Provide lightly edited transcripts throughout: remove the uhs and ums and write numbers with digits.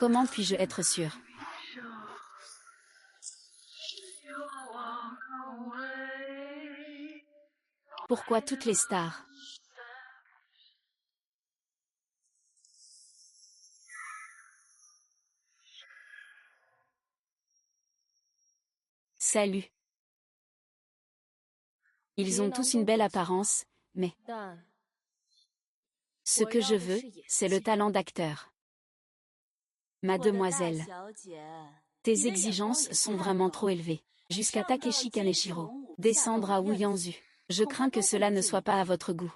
Comment puis-je être sûr? Pourquoi toutes les stars? Salut. Ils ont tous une belle apparence, mais ce que je veux, c'est le talent d'acteur. Mademoiselle, tes exigences sont vraiment trop élevées. Jusqu'à Takeshi Kaneshiro, descendre à Wu Yanzu. Je crains que cela ne soit pas à votre goût.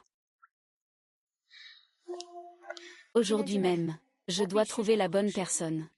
Aujourd'hui même, je dois trouver la bonne personne.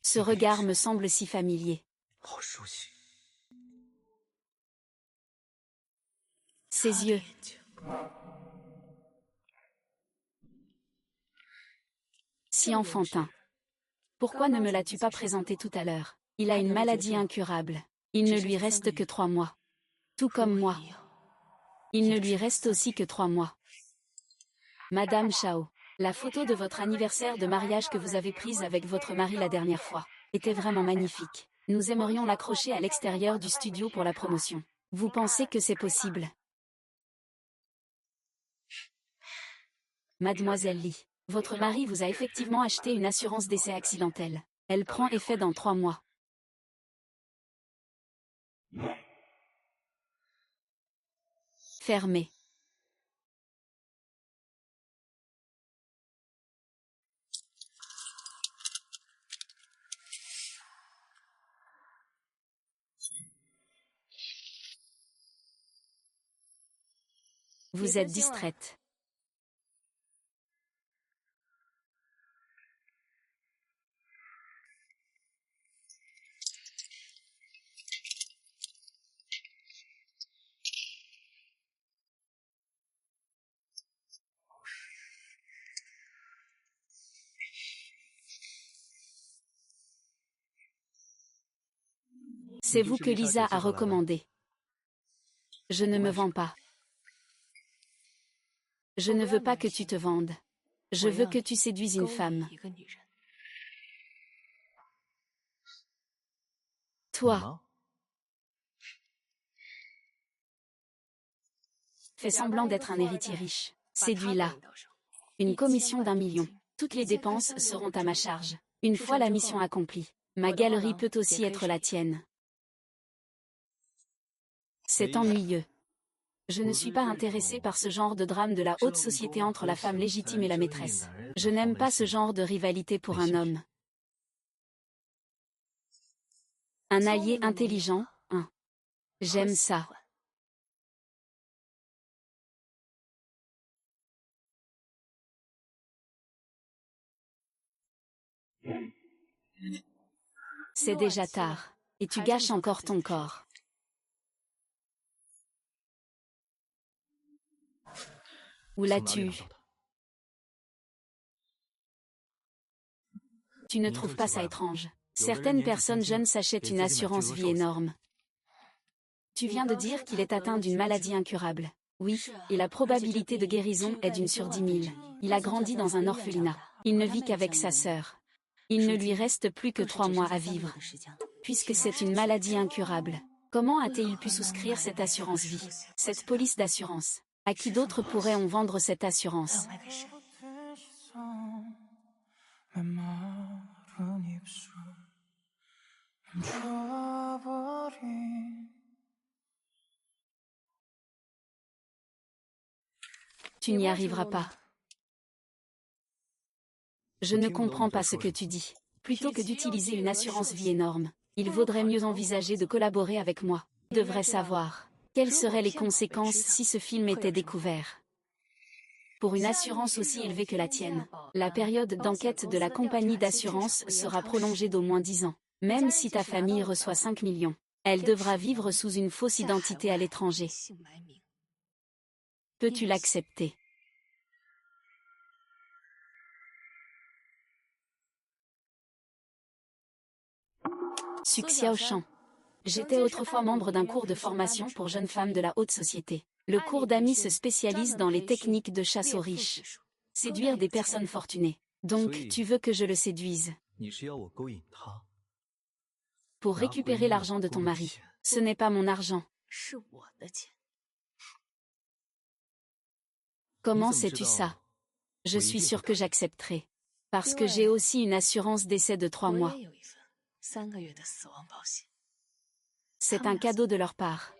Ce regard me semble si familier. Ses yeux. Si enfantin. Pourquoi ne me l'as-tu pas présenté tout à l'heure? Il a une maladie incurable. Il ne lui reste que 3 mois. Tout comme moi. Il ne lui reste aussi que 3 mois. Madame Chao, la photo de votre anniversaire de mariage que vous avez prise avec votre mari la dernière fois était vraiment magnifique. Nous aimerions l'accrocher à l'extérieur du studio pour la promotion. Vous pensez que c'est possible? Mademoiselle Li, votre mari vous a effectivement acheté une assurance décès accidentel. Elle prend effet dans 3 mois. Fermé. Vous êtes distraite. C'est vous que Lisa a recommandé. Je ne me vends pas. Je ne veux pas que tu te vendes. Je veux que tu séduises une femme. Toi. Fais semblant d'être un héritier riche. Séduis-la. Une commission d'1 million. Toutes les dépenses seront à ma charge. Une fois la mission accomplie, ma galerie peut aussi être la tienne. C'est ennuyeux. Je ne suis pas intéressée par ce genre de drame de la haute société entre la femme légitime et la maîtresse. Je n'aime pas ce genre de rivalité pour un homme. Un allié intelligent, hein. J'aime ça. C'est déjà tard. Et tu gâches encore ton corps. Où l'as-tu eu? Tu ne trouves pas ça étrange? Certaines personnes jeunes s'achètent une assurance vie énorme. Tu viens de dire qu'il est atteint d'une maladie incurable. Oui, et la probabilité de guérison est d'une sur 10 000. Il a grandi dans un orphelinat. Il ne vit qu'avec sa sœur. Il ne lui reste plus que 3 mois à vivre. Puisque c'est une maladie incurable, comment a-t-il pu souscrire cette assurance vie? Cette police d'assurance? À qui d'autre pourrait-on vendre cette assurance? Tu n'y arriveras pas. Je ne comprends pas ce que tu dis. Plutôt que d'utiliser une assurance vie énorme, il vaudrait mieux envisager de collaborer avec moi. Devrait savoir. Quelles seraient les conséquences si ce film était découvert? Pour une assurance aussi élevée que la tienne, la période d'enquête de la compagnie d'assurance sera prolongée d'au moins 10 ans. Même si ta famille reçoit 5 millions, elle devra vivre sous une fausse identité à l'étranger. Peux-tu l'accepter? Xu Xiaoshan. J'étais autrefois membre d'un cours de formation pour jeunes femmes de la haute société. Le cours d'amis se spécialise dans les techniques de chasse aux riches. Séduire des personnes fortunées. Donc tu veux que je le séduise? Pour récupérer l'argent de ton mari. Ce n'est pas mon argent. Comment sais-tu ça? Je suis sûre que j'accepterai. Parce que j'ai aussi une assurance décès de 3 mois. C'est un cadeau de leur part.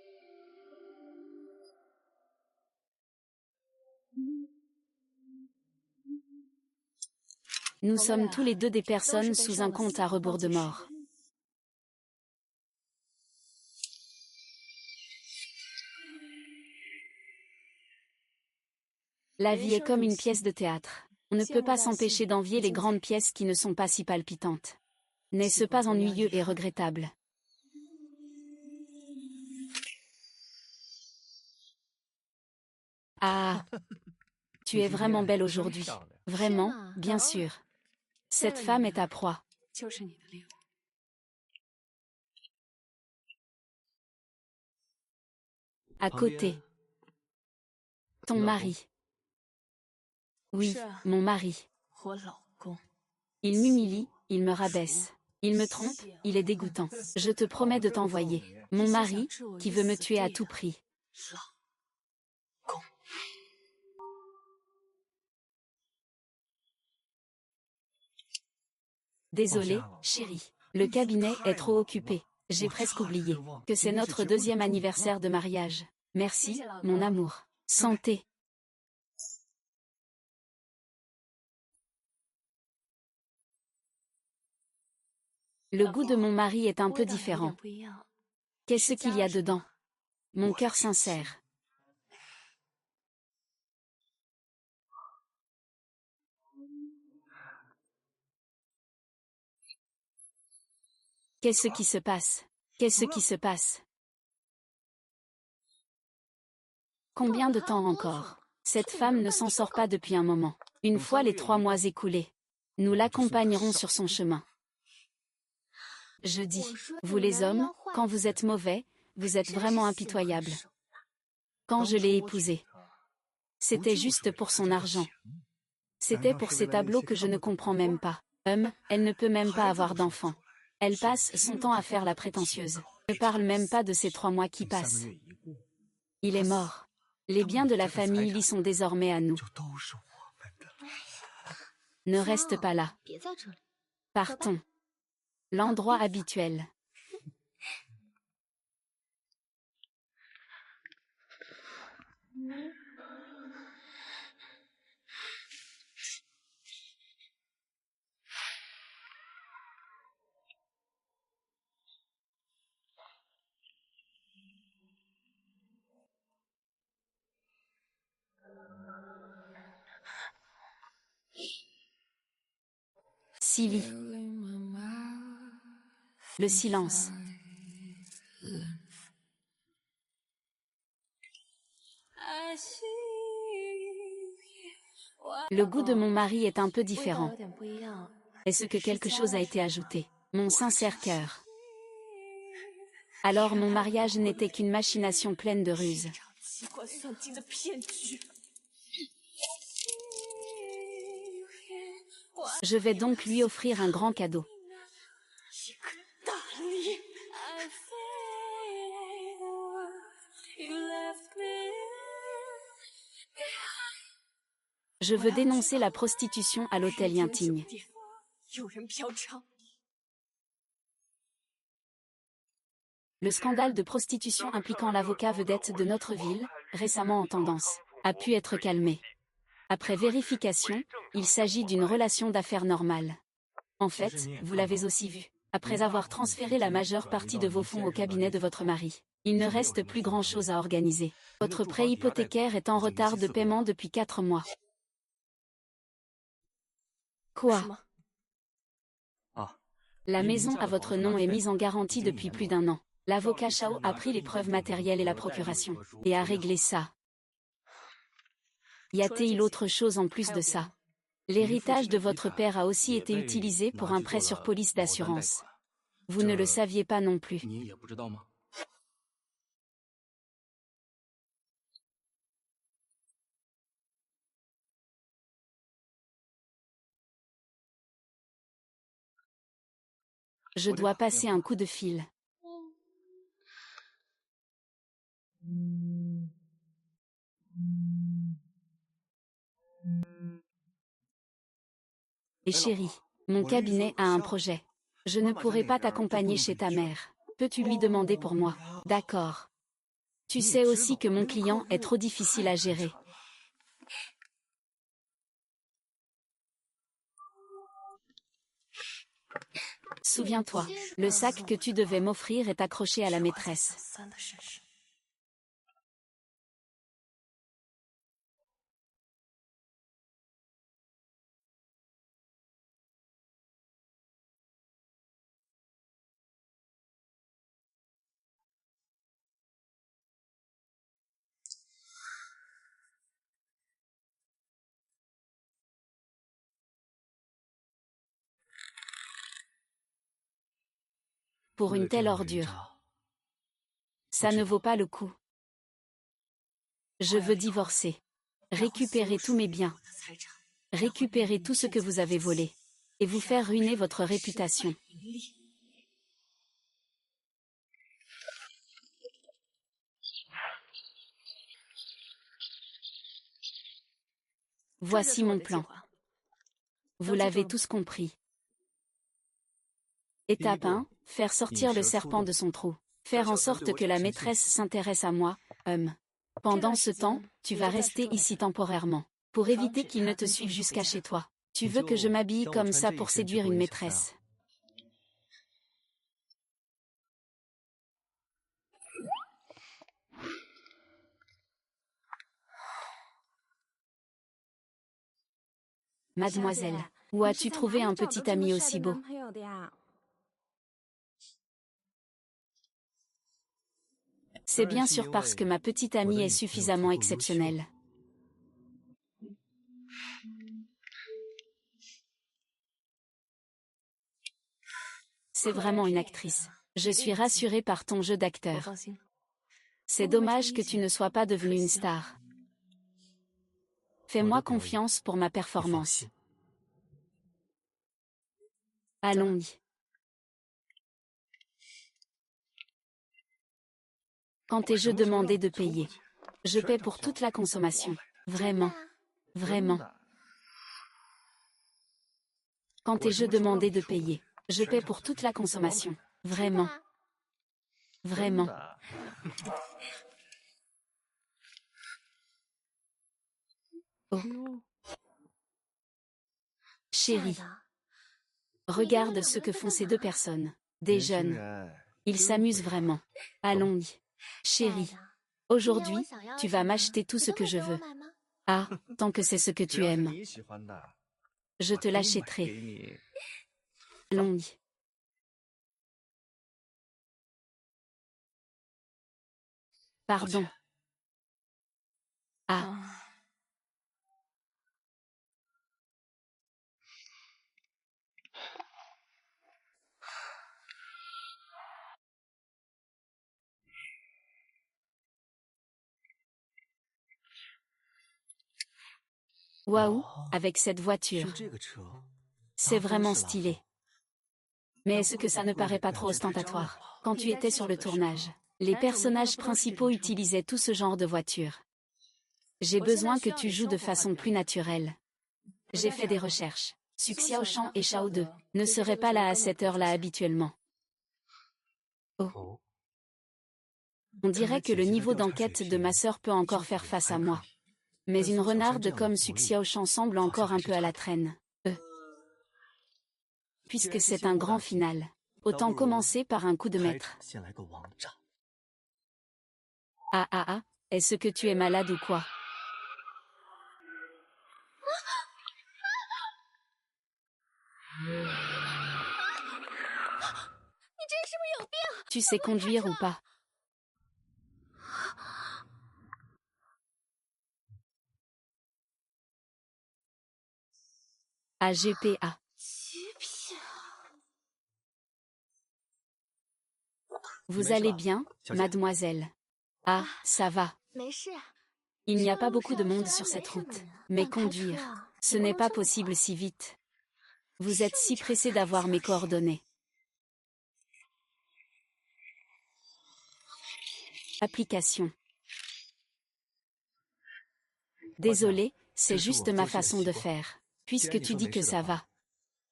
Nous sommes tous les deux des personnes sous un compte à rebours de mort. La vie est comme une pièce de théâtre. On ne peut pas s'empêcher d'envier les grandes pièces qui ne sont pas si palpitantes. N'est-ce pas ennuyeux et regrettable? Ah, tu es vraiment belle aujourd'hui. Vraiment, bien sûr. Cette femme est ta proie. À côté. Ton mari. Oui, mon mari. Il m'humilie, il me rabaisse. Il me trompe, il est dégoûtant. Je te promets de t'envoyer. Mon mari, qui veut me tuer à tout prix. Désolé, chérie. Le cabinet est trop occupé. J'ai presque oublié que c'est notre 2e anniversaire de mariage. Merci, mon amour. Santé. Le goût de mon mari est un peu différent. Qu'est-ce qu'il y a dedans? Mon cœur sincère. Qu'est-ce qui se passe? Qu'est-ce qui se passe? Combien de temps encore? Cette femme ne s'en sort pas depuis un moment. Une fois les 3 mois écoulés, nous l'accompagnerons sur son chemin. Je dis, vous les hommes, quand vous êtes mauvais, vous êtes vraiment impitoyables. Quand je l'ai épousée, c'était juste pour son argent. C'était pour ces tableaux que je ne comprends même pas. Elle ne peut même pas avoir d'enfant. Elle passe son temps à faire la prétentieuse. Ne parle même pas de ces 3 mois qui passent. Il est mort. Les biens de la famille lui sont désormais à nous. Ne reste pas là. Partons. L'endroit habituel. Silly. Le silence. Le goût de mon mari est un peu différent. Est-ce que quelque chose a été ajouté? Mon sincère cœur. Alors mon mariage n'était qu'une machination pleine de ruses. Je vais donc lui offrir un grand cadeau. Je veux dénoncer la prostitution à l'hôtel Yinting. Le scandale de prostitution impliquant l'avocat vedette de notre ville, récemment en tendance, a pu être calmé. Après vérification, il s'agit d'une relation d'affaires normale. En fait, vous l'avez aussi vu. Après avoir transféré la majeure partie de vos fonds au cabinet de votre mari, il ne reste plus grand-chose à organiser. Votre prêt hypothécaire est en retard de paiement depuis 4 mois. Quoi? La maison à votre nom est mise en garantie depuis plus d'1 an. L'avocat Chao a pris les preuves matérielles et la procuration, et a réglé ça. Y a-t-il autre chose en plus de ça? L'héritage de votre père a aussi été utilisé pour un prêt sur police d'assurance. Vous ne le saviez pas non plus. Je dois passer un coup de fil. Et chérie, mon cabinet a un projet. Je ne pourrai pas t'accompagner chez ta mère. Peux-tu lui demander pour moi? D'accord. Tu sais aussi que mon client est trop difficile à gérer. Souviens-toi, le sac que tu devais m'offrir est accroché à la maîtresse. Pour une telle ordure. Ça ne vaut pas le coup. Je veux divorcer. Récupérer tous mes biens. Récupérer tout ce que vous avez volé. Et vous faire ruiner votre réputation. Voici mon plan. Vous l'avez tous compris. Étape 1, faire sortir le serpent de son trou. Faire en sorte que la maîtresse s'intéresse à moi, Pendant ce temps, tu vas rester ici temporairement. Pour éviter qu'il ne te suive jusqu'à chez toi. Tu veux que je m'habille comme ça pour séduire une maîtresse. Mademoiselle, où as-tu trouvé un petit ami aussi beau? C'est bien sûr parce que ma petite amie est suffisamment exceptionnelle. C'est vraiment une actrice. Je suis rassurée par ton jeu d'acteur. C'est dommage que tu ne sois pas devenue une star. Fais-moi confiance pour ma performance. Allons-y. Quand ai-je demandé de payer? Je paie pour toute la consommation. Vraiment. Vraiment. Quand ai-je demandé de payer? Je paie pour toute la consommation. Vraiment. Vraiment. Oh. Chérie. Regarde ce que font ces deux personnes. Des jeunes. Ils s'amusent vraiment. Allons-y. Chérie. Aujourd'hui, tu vas m'acheter tout ce que je veux. Ah, tant que c'est ce que tu aimes. Je te l'achèterai. Allons-y. Pardon. Ah. Waouh, avec cette voiture. C'est vraiment stylé. Mais est-ce que ça ne paraît pas trop ostentatoire? Quand tu étais sur le tournage, les personnages principaux utilisaient tout ce genre de voiture. J'ai besoin que tu joues de façon plus naturelle. J'ai fait des recherches. Xu Xiaoshan et Shao 2 ne seraient pas là à cette heure-là habituellement. Oh. On dirait que le niveau d'enquête de ma sœur peut encore faire face à moi. Mais une renarde comme Xu Xiaoshan semble encore un peu à la traîne. Puisque c'est un grand final. Autant commencer par un coup de maître. Ah ah ah, est-ce que tu es malade ou quoi? Tu sais conduire ou pas? AGPA. Vous allez bien, mademoiselle? Ah, ça va. Il n'y a pas beaucoup de monde sur cette route. Mais conduire, ce n'est pas possible si vite. Vous êtes si pressé d'avoir mes coordonnées. Application. Désolé, c'est juste ma façon de faire. Puisque tu dis que ça va.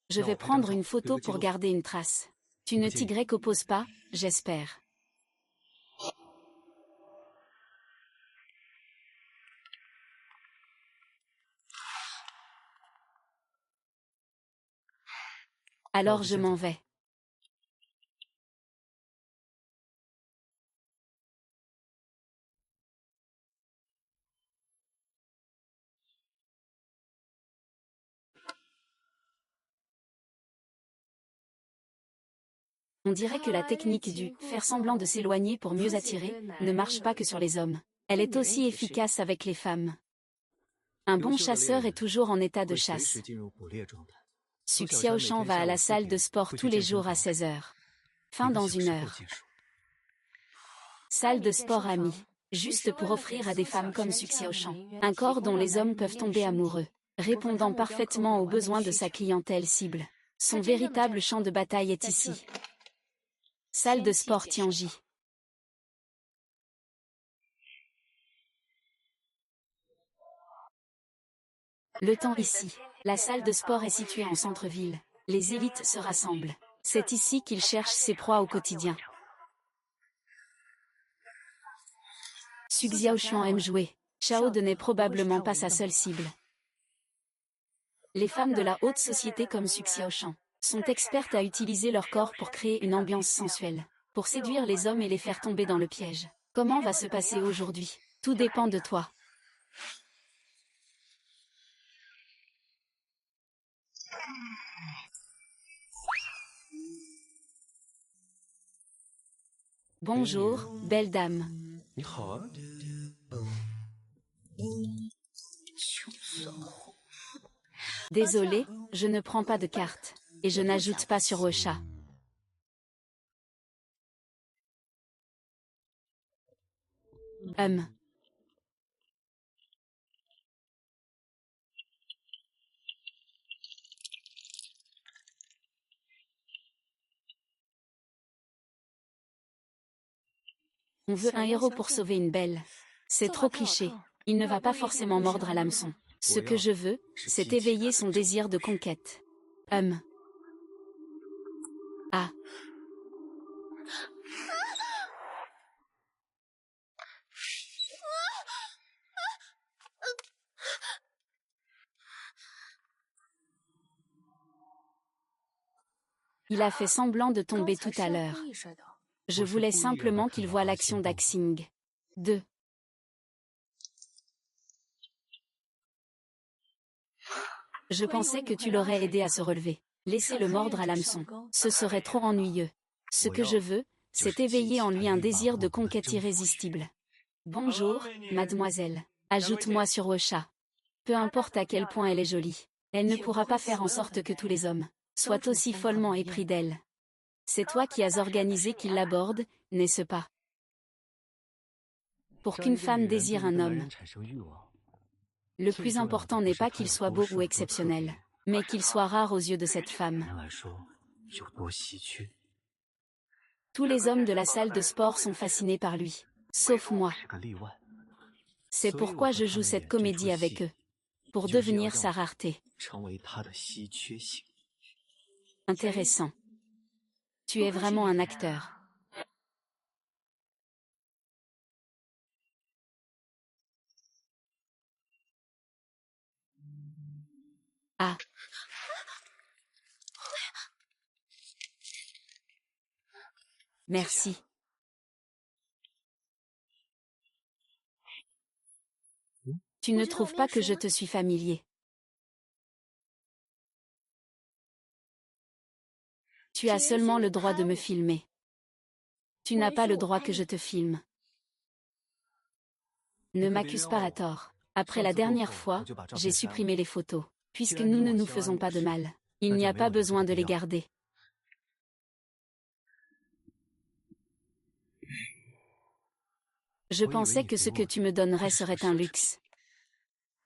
Je vais prendre une photo pour garder une trace. Tu ne t'y opposes pas, j'espère. Alors je m'en vais. On dirait que la technique du « faire semblant de s'éloigner pour mieux attirer » ne marche pas que sur les hommes. Elle est aussi efficace avec les femmes. Un bon chasseur est toujours en état de chasse. Su Xiaoshan va à la salle de sport tous les jours à 16 heures. Fin dans 1 heure. Salle de sport amie. Juste pour offrir à des femmes comme Su Xiaoshan un corps dont les hommes peuvent tomber amoureux, répondant parfaitement aux besoins de sa clientèle cible. Son véritable champ de bataille est ici. Salle de sport Tianji. Le temps ici. La salle de sport est située en centre-ville. Les élites se rassemblent. C'est ici qu'il cherche ses proies au quotidien. Su Xiaoshan aime jouer. Chao De n'est probablement pas sa seule cible. Les femmes de la haute société comme Su Xiaoshan sont expertes à utiliser leur corps pour créer une ambiance sensuelle, pour séduire les hommes et les faire tomber dans le piège. Comment va se passer aujourd'hui? Tout dépend de toi. Bonjour, belle dame. Désolé, je ne prends pas de carte. Et je n'ajoute pas sur WeChat. On veut un héros pour sauver une belle. C'est trop cliché. Il ne va pas forcément mordre à l'hameçon. Ce que je veux, c'est éveiller son désir de conquête. Ah. Il a fait semblant de tomber tout à l'heure. Je voulais simplement qu'il voie l'action d'Axing. 2. Je pensais que tu l'aurais aidé à se relever. Laisser le mordre à l'hameçon, ce serait trop ennuyeux. Ce que je veux, c'est éveiller en lui un désir de conquête irrésistible. Bonjour, mademoiselle. Ajoute-moi sur WeChat. Peu importe à quel point elle est jolie. Elle ne pourra pas faire en sorte que tous les hommes soient aussi follement épris d'elle. C'est toi qui as organisé qu'il l'aborde, n'est-ce pas? Pour qu'une femme désire un homme, le plus important n'est pas qu'il soit beau ou exceptionnel, mais qu'il soit rare aux yeux de cette femme. Tous les hommes de la salle de sport sont fascinés par lui, sauf moi. C'est pourquoi je joue cette comédie avec eux, pour devenir sa rareté. Intéressant. Tu es vraiment un acteur. Ah. Merci. Tu ne trouves pas que je te suis familier? Tu as seulement le droit de me filmer. Tu n'as pas le droit que je te filme. Ne m'accuse pas à tort. Après la dernière fois, j'ai supprimé les photos. Puisque nous ne nous faisons pas de mal, il n'y a pas besoin de les garder. Je pensais que ce que tu me donnerais serait un luxe.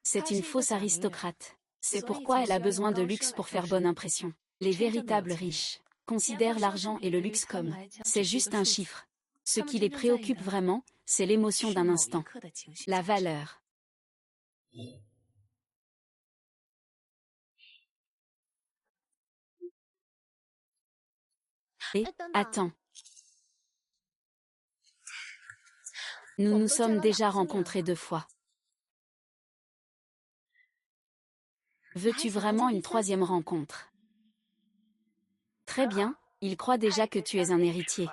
C'est une fausse aristocrate. C'est pourquoi elle a besoin de luxe pour faire bonne impression. Les véritables riches considèrent l'argent et le luxe comme c'est juste un chiffre. Ce qui les préoccupe vraiment, c'est l'émotion d'un instant. La valeur. Et, attends. Nous nous sommes déjà rencontrés 2 fois. Veux-tu vraiment une 3e rencontre? Très bien, il croit déjà que tu es un héritier.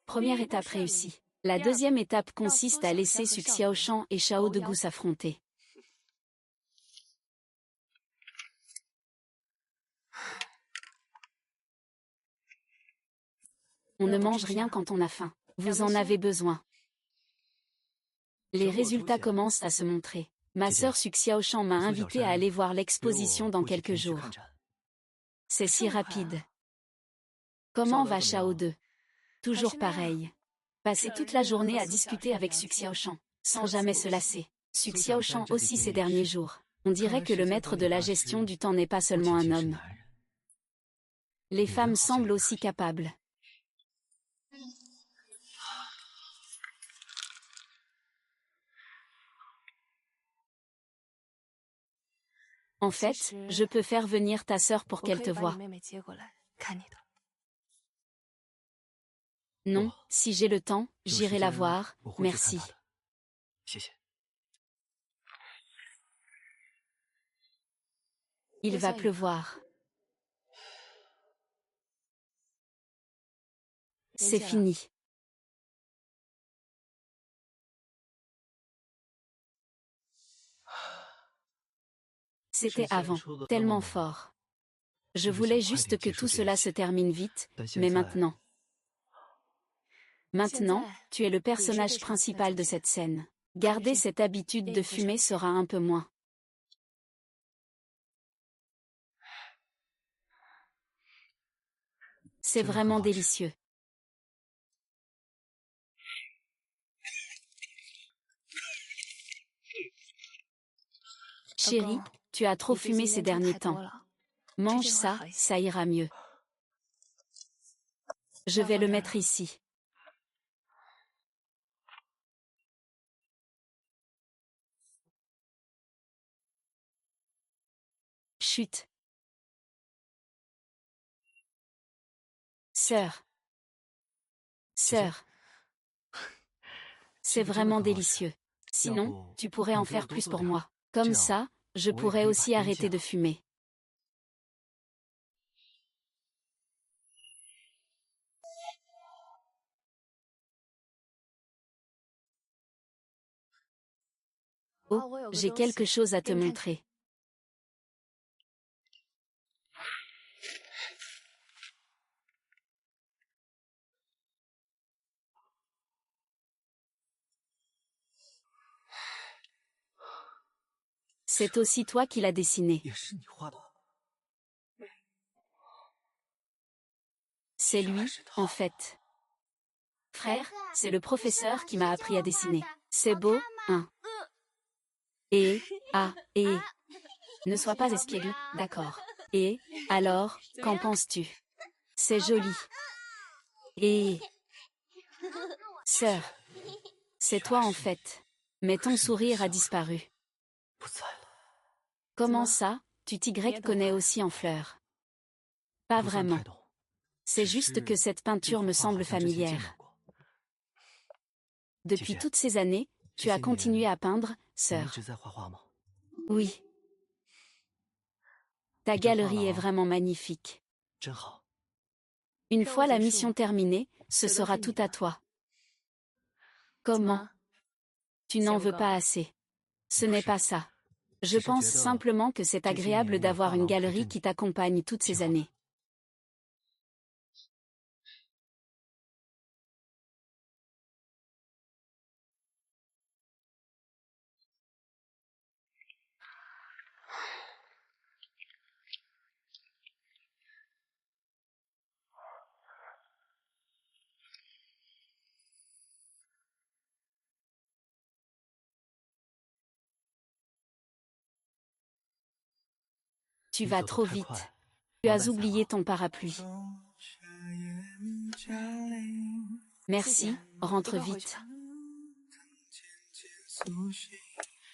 Première étape réussie. La 2e étape consiste à laisser Xu Xiaoshan et Shao Degu s'affronter. On ne mange rien quand on a faim. Vous en avez besoin. Les résultats commencent à se montrer. Ma sœur Xu Xiaoshan m'a invité à aller voir l'exposition dans quelques jours. C'est si rapide. Comment va Shao De? Toujours pareil. Passer toute la journée à discuter avec Xu Xiaoshan, sans jamais se lasser. Xu Xiaoshan aussi ces derniers jours. On dirait que le maître de la gestion du temps n'est pas seulement un homme. Les femmes semblent aussi capables. En fait, je peux faire venir ta sœur pour qu'elle te voie. Non, si j'ai le temps, j'irai la voir, merci. Il va pleuvoir. C'est fini. C'était avant, tellement fort. Je voulais juste que tout cela se termine vite, mais maintenant. Maintenant, tu es le personnage principal de cette scène. Garder cette habitude de fumer sera un peu moins. C'est vraiment délicieux. Chérie, tu as trop fumé ces derniers temps. Mange ça, ça ira mieux. Je vais le mettre ici. Chut. Sœur. Sœur. C'est vraiment délicieux. Sinon, tu pourrais en faire plus pour moi. Comme ça, je pourrais aussi arrêter de fumer. Oh, j'ai quelque chose à te montrer. C'est aussi toi qui l'as dessiné. C'est lui, en fait. Frère, c'est le professeur qui m'a appris à dessiner. C'est beau, hein? Et... Ne sois pas espiègle, d'accord. Et, alors, qu'en penses-tu? C'est joli. Et... Sœur. C'est toi en fait. Mais ton sourire a disparu. Comment ça, tu t'y connais aussi en fleurs? Pas vraiment. C'est juste que cette peinture me semble familière. Depuis toutes ces années, tu as continué à peindre, sœur. Oui. Ta galerie est vraiment magnifique. Une fois la mission terminée, ce sera tout à toi. Comment? Tu n'en veux pas assez. Ce n'est pas ça. Je pense simplement que c'est agréable d'avoir une galerie qui t'accompagne toutes ces années. Tu vas trop vite. Tu as oublié ton parapluie. Merci, rentre vite.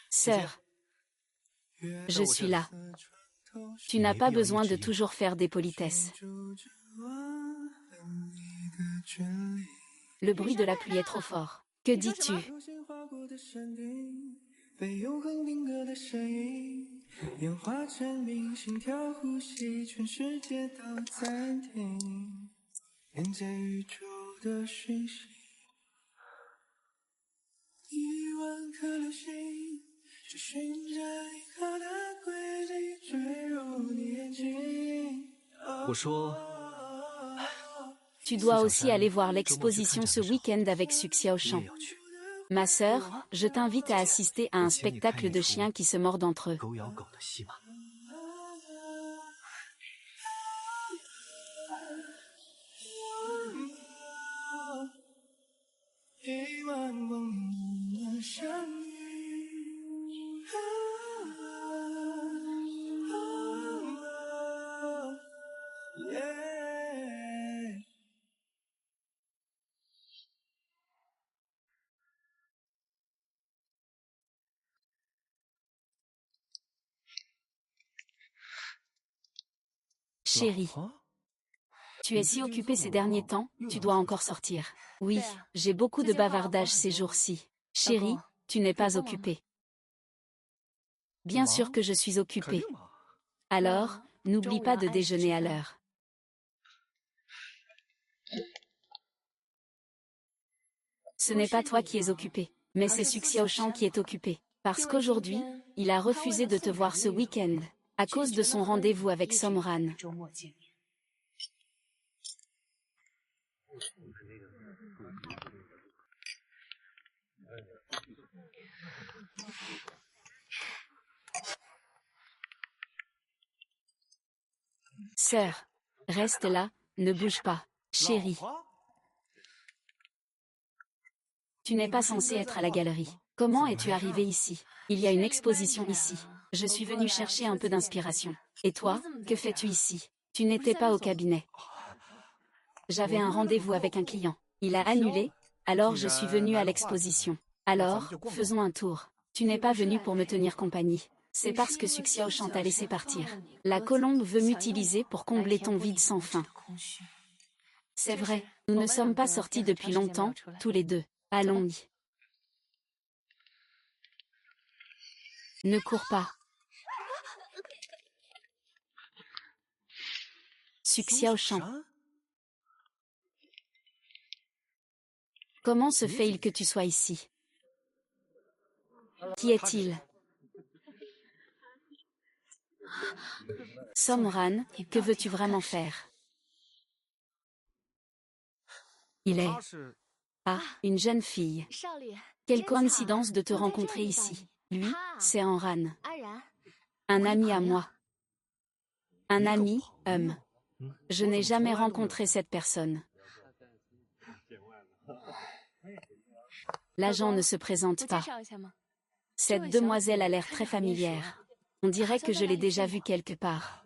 Sœur, je suis là. Tu n'as pas besoin de toujours faire des politesses. Le bruit de la pluie est trop fort. Que dis-tu? Tu dois aussi aller voir l'exposition ce week-end avec Suxia Auchan. Ma sœur, je t'invite à assister à un spectacle de chiens qui se mordent entre eux. Chérie, tu es si occupée ces derniers temps, tu dois encore sortir. Oui, j'ai beaucoup de bavardages ces jours-ci. Chérie, tu n'es pas occupée. Bien sûr que je suis occupée. Alors, n'oublie pas de déjeuner à l'heure. Ce n'est pas toi qui es occupé, mais c'est Suxia Auchan qui est occupé. Parce qu'aujourd'hui, il a refusé de te voir ce week-end, à cause de son rendez-vous avec Somran. Sœur, reste là, ne bouge pas, chérie. Tu n'es pas censée être à la galerie. Comment es-tu arrivée ici? Il y a une exposition ici. Je suis venue chercher un peu d'inspiration. Et toi, que fais-tu ici? Tu n'étais pas au cabinet. J'avais un rendez-vous avec un client. Il a annulé, alors je suis venue à l'exposition. Alors, faisons un tour. Tu n'es pas venu pour me tenir compagnie. C'est parce que Suxia Auchan t'a laissé partir. La colombe veut m'utiliser pour combler ton vide sans fin. C'est vrai, nous ne sommes pas sortis depuis longtemps, tous les deux. Allons-y. Ne cours pas. Suxia Auchan. Comment se fait-il que tu sois ici? Qui est-il? Somran, que veux-tu vraiment faire? Il est... Ah, une jeune fille. Quelle coïncidence de te rencontrer ici. Lui, c'est Anran. Un ami à moi. Un ami, Je n'ai jamais rencontré cette personne. L'agent ne se présente pas. Cette demoiselle a l'air très familière. On dirait que je l'ai déjà vue quelque part.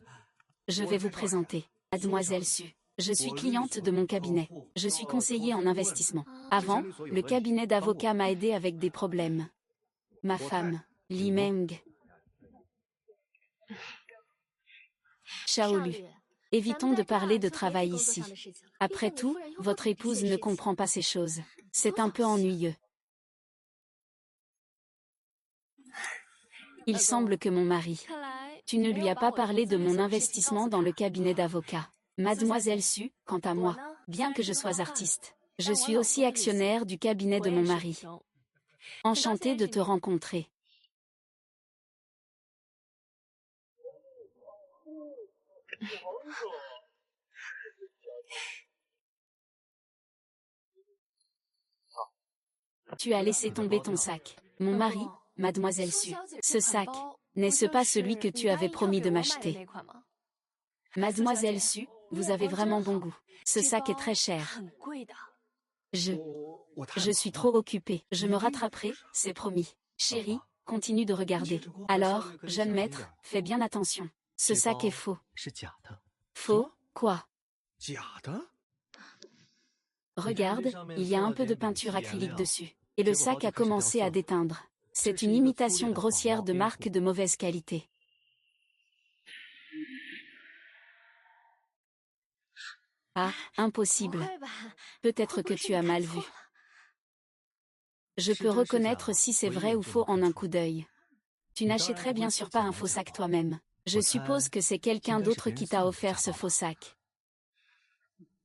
Je vais vous présenter. Mademoiselle Su. Je suis cliente de mon cabinet. Je suis conseiller en investissement. Avant, le cabinet d'avocats m'a aidé avec des problèmes. Ma femme, Li Meng. Shaolu. Évitons de parler de travail ici. Après tout, votre épouse ne comprend pas ces choses. C'est un peu ennuyeux. Il semble que mon mari Tu ne lui as pas parlé de mon investissement dans le cabinet d'avocat. Mademoiselle Su, quant à moi, bien que je sois artiste, je suis aussi actionnaire du cabinet de mon mari. Enchantée de te rencontrer. Tu as laissé tomber ton sac. Mon mari, Mademoiselle Su. Ce sac, n'est-ce pas celui que tu avais promis de m'acheter? Mademoiselle Su, vous avez vraiment bon goût. Ce sac est très cher. Je suis trop occupée. Je me rattraperai, c'est promis. Chérie, continue de regarder. Alors, jeune maître, fais bien attention. Ce sac est faux. Faux? Quoi? Regarde, il y a un peu de peinture acrylique dessus. Et le sac a commencé à déteindre. C'est une imitation grossière de marque de mauvaise qualité. Ah, impossible. Peut-être que tu as mal vu. Je peux reconnaître si c'est vrai ou faux en un coup d'œil. Tu n'achèterais bien sûr pas un faux sac toi-même. Je suppose que c'est quelqu'un d'autre qui t'a offert ce faux sac.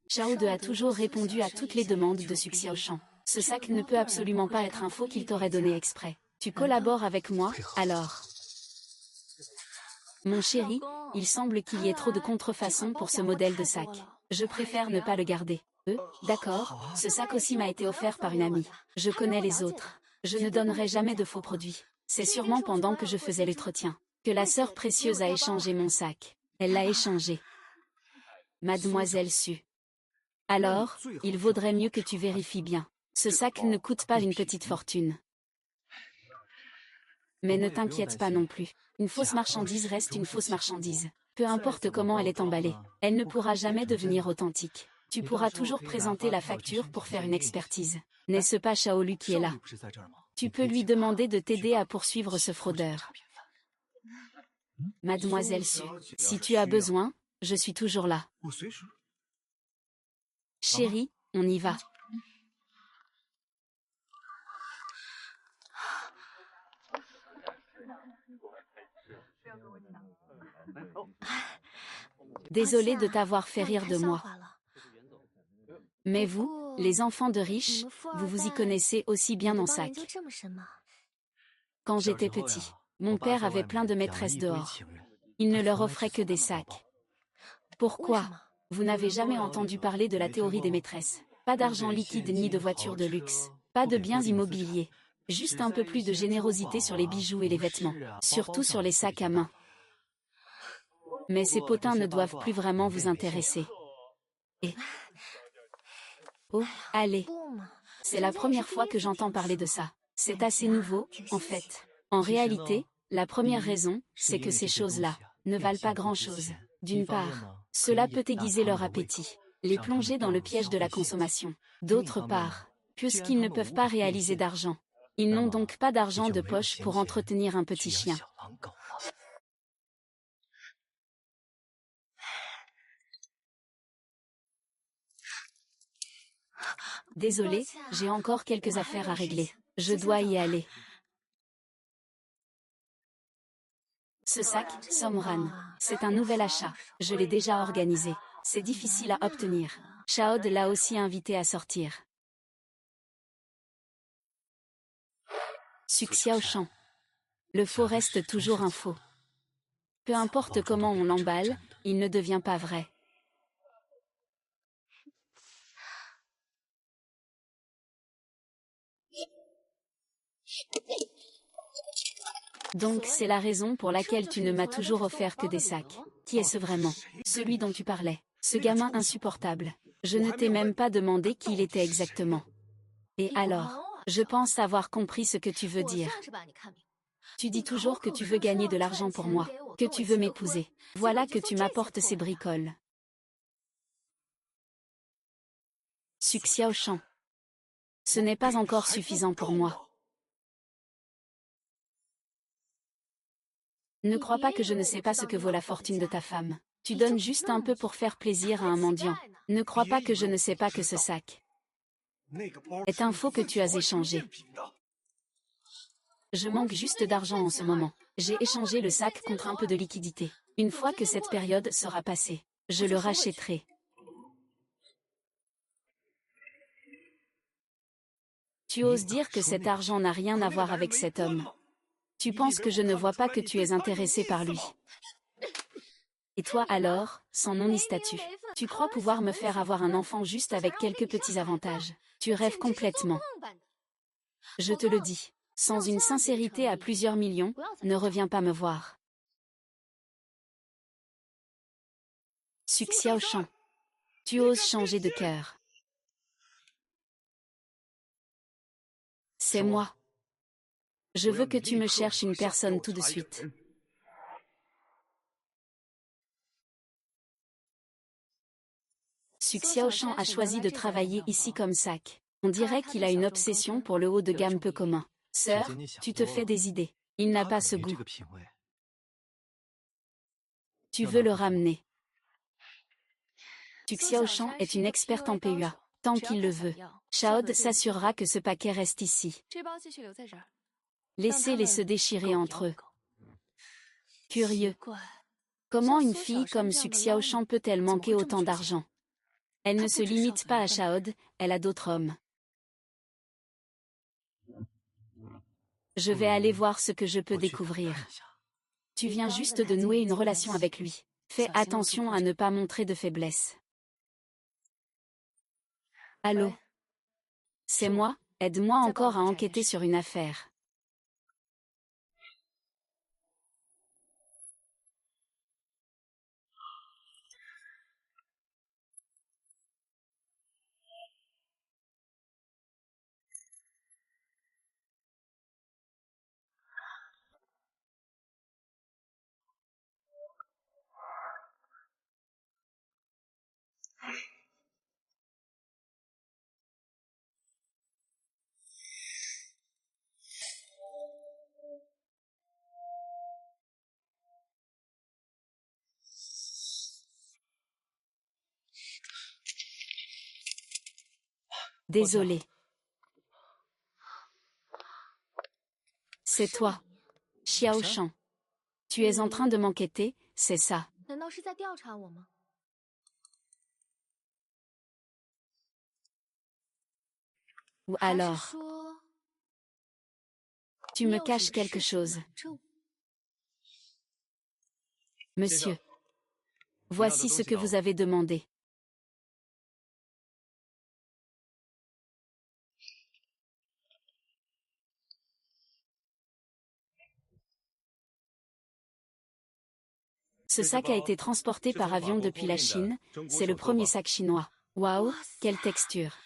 Shao De a toujours répondu à toutes les demandes de Su Xiaoshan. Ce sac ne peut absolument pas être un faux qu'il t'aurait donné exprès. Tu collabores avec moi, alors? Mon chéri, il semble qu'il y ait trop de contrefaçons pour ce modèle de sac. Je préfère ne pas le garder. D'accord, ce sac aussi m'a été offert par une amie. Je connais les autres. Je ne donnerai jamais de faux produits. C'est sûrement pendant que je faisais l'entretien que la sœur précieuse a échangé mon sac. Elle l'a échangé. Mademoiselle Su. Alors, il vaudrait mieux que tu vérifies bien. Ce sac ne coûte pas une petite fortune. Mais ne t'inquiète pas non plus. Une fausse marchandise reste une fausse marchandise. Peu importe comment elle est emballée, elle ne pourra jamais devenir authentique. Tu pourras toujours présenter la facture pour faire une expertise. N'est-ce pas Shaolu qui est là? Tu peux lui demander de t'aider à poursuivre ce fraudeur. Mademoiselle Su, si tu as besoin, je suis toujours là. Chérie, on y va. Désolée de t'avoir fait rire de moi. Mais vous, les enfants de riches, vous vous y connaissez aussi bien en sac. Quand j'étais petit, mon père avait plein de maîtresses dehors. Il ne leur offrait que des sacs. Pourquoi? Vous n'avez jamais entendu parler de la théorie des maîtresses. Pas d'argent liquide ni de voitures de luxe. Pas de biens immobiliers. Juste un peu plus de générosité sur les bijoux et les vêtements. Surtout sur les sacs à main. Mais ces potins ne doivent plus vraiment vous intéresser. Et... Oh, allez. C'est la première fois que j'entends parler de ça. C'est assez nouveau, en fait. En réalité, la première raison, c'est que ces choses-là ne valent pas grand-chose. D'une part, cela peut aiguiser leur appétit, les plonger dans le piège de la consommation. D'autre part, puisqu'ils ne peuvent pas réaliser d'argent, ils n'ont donc pas d'argent de poche pour entretenir un petit chien. Désolée, j'ai encore quelques affaires à régler. Je dois y aller. Ce sac, Somran, c'est un nouvel achat. Je l'ai déjà organisé. C'est difficile à obtenir. Shaod l'a aussi invité à sortir. Su Xiaoshan. Le faux reste toujours un faux. Peu importe comment on l'emballe, il ne devient pas vrai. Donc c'est la raison pour laquelle tu ne m'as toujours offert que des sacs. Qui est-ce vraiment? Celui dont tu parlais. Ce gamin insupportable. Je ne t'ai même pas demandé qui il était exactement. Et alors? Je pense avoir compris ce que tu veux dire. Tu dis toujours que tu veux gagner de l'argent pour moi, que tu veux m'épouser. Voilà que tu m'apportes ces bricoles. Su Xiaoshan. Ce n'est pas encore suffisant pour moi. Ne crois pas que je ne sais pas ce que vaut la fortune de ta femme. Tu donnes juste un peu pour faire plaisir à un mendiant. Ne crois pas que je ne sais pas que ce sac est un faux que tu as échangé. Je manque juste d'argent en ce moment. J'ai échangé le sac contre un peu de liquidité. Une fois que cette période sera passée, je le rachèterai. Tu oses dire que cet argent n'a rien à voir avec cet homme. Tu penses que je ne vois pas que tu es intéressé par lui. Et toi alors, sans nom ni statut, tu crois pouvoir me faire avoir un enfant juste avec quelques petits avantages. Tu rêves complètement. Je te le dis, sans une sincérité à plusieurs millions, ne reviens pas me voir. Xu Xiaoshan. Tu oses changer de cœur. C'est moi. Je veux que tu me cherches une personne tout de suite. Xu Xiaoshan a choisi de travailler ici comme sac. On dirait qu'il a une obsession pour le haut de gamme peu commun. Sœur, tu te fais des idées. Il n'a pas ce goût. Tu veux le ramener. Xu Xiaoshan est une experte en PUA. Tant qu'il le veut. Shaod s'assurera que ce paquet reste ici. Laissez-les se déchirer entre eux. Curieux. Comment une fille comme Xu Xiaoshan peut-elle manquer autant d'argent? Elle ne se limite pas à Shaod, elle a d'autres hommes. Je vais aller voir ce que je peux découvrir. Tu viens juste de nouer une relation avec lui. Fais attention à ne pas montrer de faiblesse. Allô? C'est moi, aide-moi encore à enquêter sur une affaire. Désolé. C'est toi. Xiaoshan. Tu es en train de m'enquêter, c'est ça. Ou alors, tu me caches quelque chose. Monsieur. Voici ce que vous avez demandé. Ce sac a été transporté par avion depuis la Chine, c'est le premier sac chinois. Waouh, quelle texture.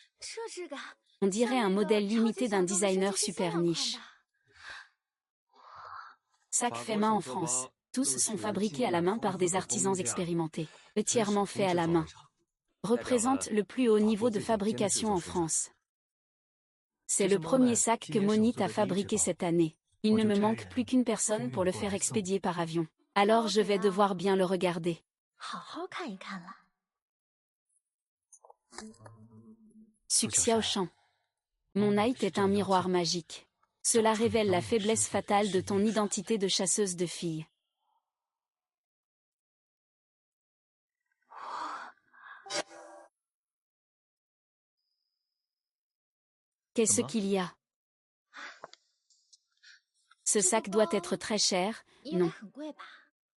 On dirait un modèle limité d'un designer super niche. Sac fait main en France. Tous sont fabriqués à la main par des artisans expérimentés. Entièrement fait à la main. Représente le plus haut niveau de fabrication en France. C'est le premier sac que Monit a fabriqué cette année. Il ne me manque plus qu'une personne pour le faire expédier par avion. Alors je vais devoir bien le regarder. Xu Xiaoshan. Mon Night est un miroir magique. Cela révèle la faiblesse fatale de ton identité de chasseuse de filles. Qu'est-ce qu'il y a? Ce sac doit être très cher, non.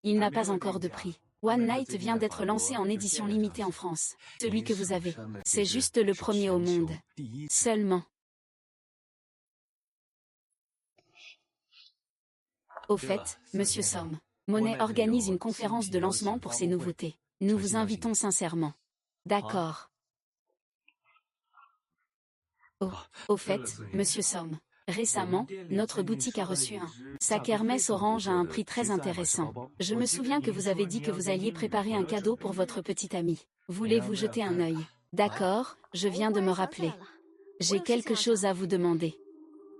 Il n'a pas encore de prix. One Night vient d'être lancé en édition limitée en France. Celui que vous avez, c'est juste le premier au monde. Seulement. Au fait, Monsieur Somme, Monet organise une conférence de lancement pour ses nouveautés. Nous vous invitons sincèrement. D'accord. Oh, au fait, Monsieur Somme, récemment, notre boutique a reçu un sac Hermès orange à un prix très intéressant. Je me souviens que vous avez dit que vous alliez préparer un cadeau pour votre petite amie. Voulez-vous jeter un œil? D'accord, je viens de me rappeler. J'ai quelque chose à vous demander.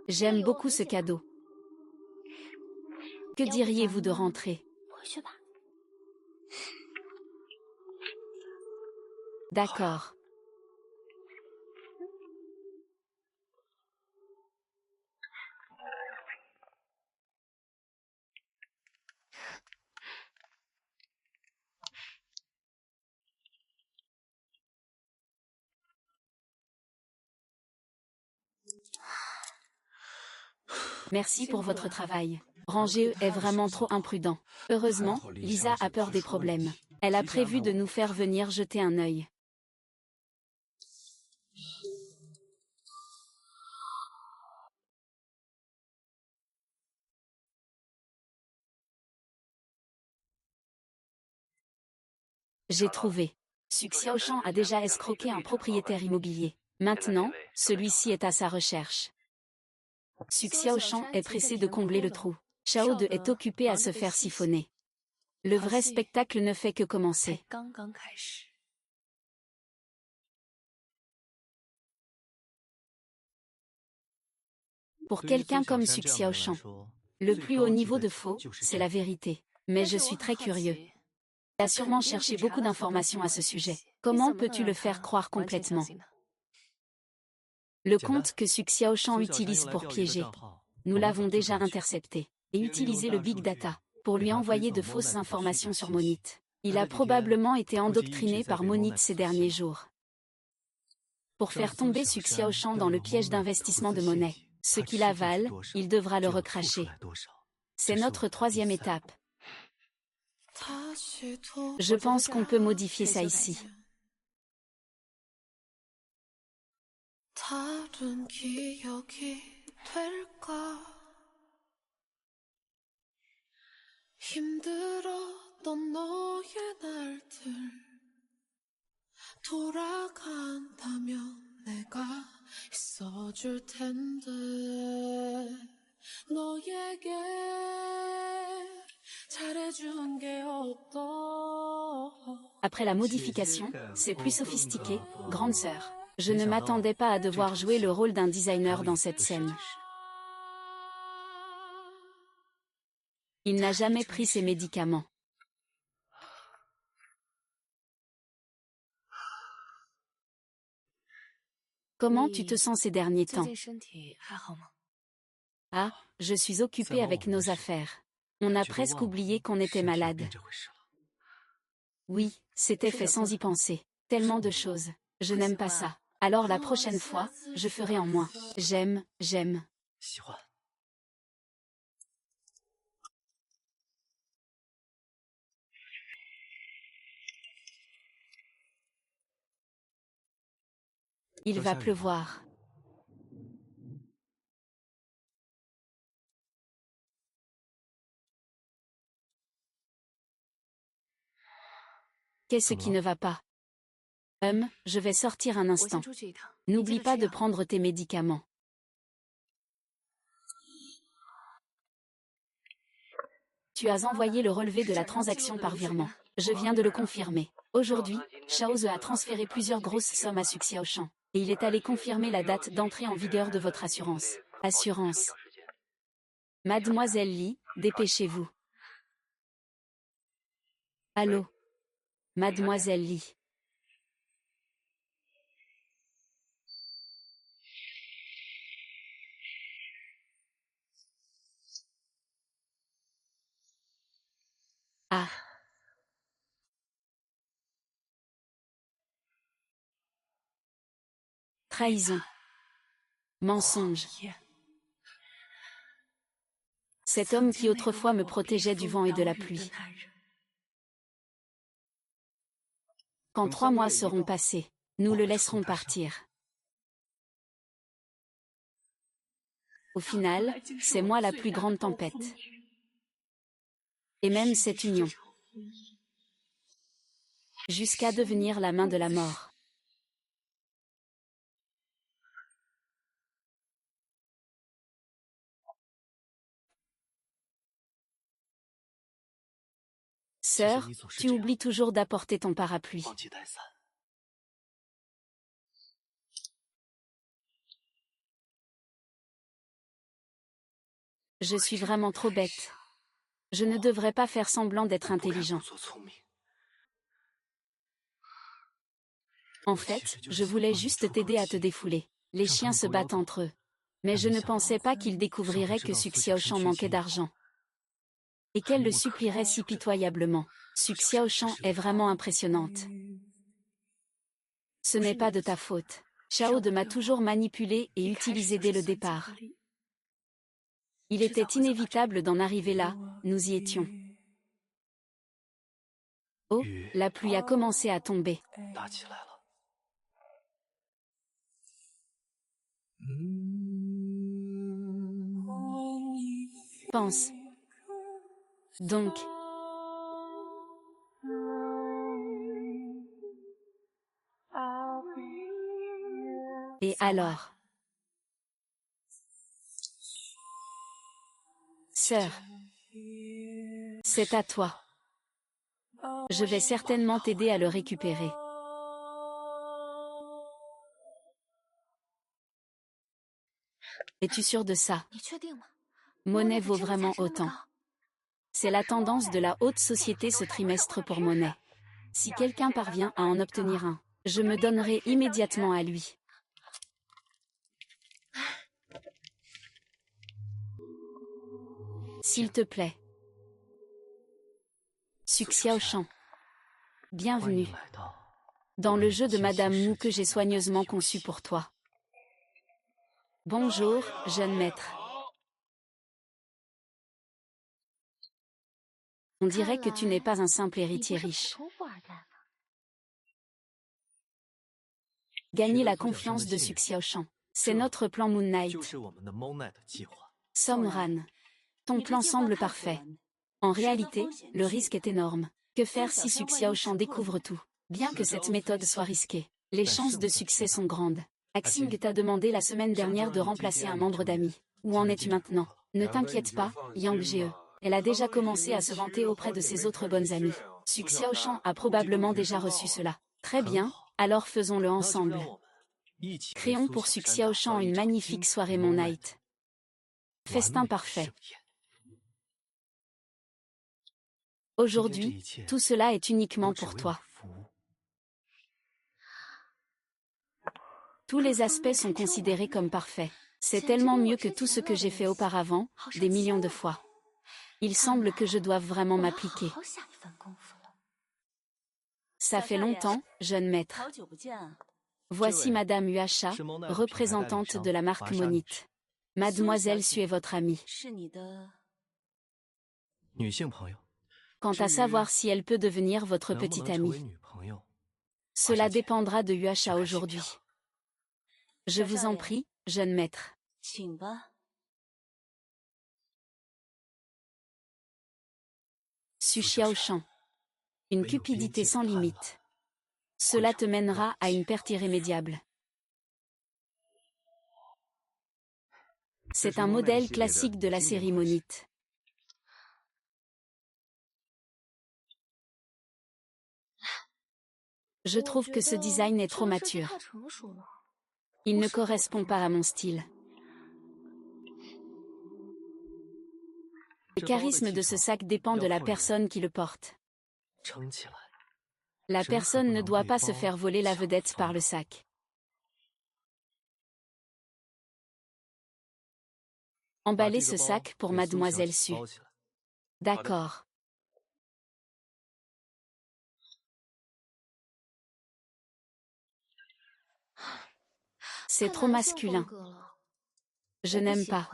J'aime beaucoup ce cadeau. Que diriez-vous de rentrer? D'accord. Merci pour votre travail. Ranger est vraiment trop imprudent. Heureusement, Lisa a peur des problèmes. Elle a prévu de nous faire venir jeter un œil. J'ai trouvé. Su Xiaoshan a déjà escroqué un propriétaire immobilier. Maintenant, celui-ci est à sa recherche. Su Xiaoshan est pressé de combler le trou. Chao De est occupé à se faire siphonner. Le vrai spectacle ne fait que commencer. Pour quelqu'un comme Su Xiaoshan, le plus haut niveau de faux, c'est la vérité. Mais je suis très curieux. Il a sûrement cherché beaucoup d'informations à ce sujet. Comment peux-tu le faire croire complètement? Le compte que Su Xiaoshan utilise pour piéger. Nous l'avons déjà intercepté. Et utilisé le Big Data pour lui envoyer de fausses informations sur Monite. Il a probablement été endoctriné par Monite ces derniers jours. Pour faire tomber Su Xiaoshan dans le piège d'investissement de monnaie, ce qu'il avale, il devra le recracher. C'est notre troisième étape. Je pense qu'on peut modifier ça ici. Après la modification, c'est plus sophistiqué, grande sœur. Je ne m'attendais pas à devoir jouer le rôle d'un designer dans cette scène. Il n'a jamais pris ses médicaments. Comment tu te sens ces derniers temps? Ah, je suis occupée avec nos affaires. On a presque oublié qu'on était malade. Oui, c'était fait sans y penser. Tellement de choses. Je n'aime pas ça. Alors la prochaine fois, je ferai en moins. J'aime. Il va pleuvoir. Qu'est-ce qui ne va pas? Je vais sortir un instant. N'oublie pas de prendre tes médicaments. Tu as envoyé le relevé de la transaction par virement. Je viens de le confirmer. Aujourd'hui, Chaoze a transféré plusieurs grosses sommes à Su Xiaoshan. Et il est allé confirmer la date d'entrée en vigueur de votre assurance. Assurance. Mademoiselle Li, dépêchez-vous. Allô? Mademoiselle Li. Ah. Trahison. Mensonge. Cet homme qui autrefois me protégeait du vent et de la pluie. Quand 3 mois seront passés, nous le laisserons partir. Au final, c'est moi la plus grande tempête. Et même cette union. Jusqu'à devenir la main de la mort. Sœur, tu oublies toujours d'apporter ton parapluie. Je suis vraiment trop bête. Je ne devrais pas faire semblant d'être intelligent. En fait, je voulais juste t'aider à te défouler. Les chiens se battent entre eux. Mais je ne pensais pas qu'ils découvriraient que Su Xiaoshan manquait d'argent. Et qu'elle le supplierait si pitoyablement. Su Xiaoshan est vraiment impressionnante. Ce n'est pas de ta faute. Chao De m'a toujours manipulé et utilisé dès le départ. Il était inévitable d'en arriver là, nous y étions. Oh, la pluie a commencé à tomber. Pense. Donc. Et alors? Sœur. C'est à toi. Je vais certainement t'aider à le récupérer. Es-tu sûr de ça? Monnaie vaut vraiment autant. C'est la tendance de la haute société ce trimestre pour Monnaie. Si quelqu'un parvient à en obtenir un, je me donnerai immédiatement à lui. S'il te plaît. Xu Xiaoshan. Bienvenue. Dans le jeu de Madame Mu que j'ai soigneusement conçu pour toi. Bonjour, jeune maître. On dirait que tu n'es pas un simple héritier riche. Gagner la confiance de Xu Xiaoshan. C'est notre plan Moon Knight. Somran. Ton plan semble parfait. En réalité, le risque est énorme. Que faire si Xu Xiaoshan découvre tout? Bien que cette méthode soit risquée, les chances de succès sont grandes. Axing t'a demandé la semaine dernière de remplacer un membre d'Ami. Où en es-tu maintenant? Ne t'inquiète pas, Yang Jie. Elle a déjà commencé à se vanter auprès de ses autres bonnes amies. Xu Xiaoshan a probablement déjà reçu cela. Très bien, alors faisons-le ensemble. Créons pour Xu Xiaoshan une magnifique soirée Moon Knight. Festin parfait. Aujourd'hui, tout cela est uniquement pour toi. Tous les aspects sont considérés comme parfaits. C'est tellement mieux que tout ce que j'ai fait auparavant, des millions de fois. Il semble que je doive vraiment m'appliquer. Ça fait longtemps, jeune maître. Voici Madame Yuasha, représentante de la marque Monite. Mademoiselle Su est votre amie. Quant à savoir si elle peut devenir votre petite amie, cela dépendra de Yuasha aujourd'hui. Je vous en prie, jeune maître. Xu Xiaoshan. Une cupidité sans limite. Cela te mènera à une perte irrémédiable. C'est un modèle classique de la série Monite. Je trouve que ce design est trop mature. Il ne correspond pas à mon style. Le charisme de ce sac dépend de la personne qui le porte. La personne ne doit pas se faire voler la vedette par le sac. Emballez ce sac pour Mademoiselle Su. D'accord. C'est trop masculin. Je n'aime pas.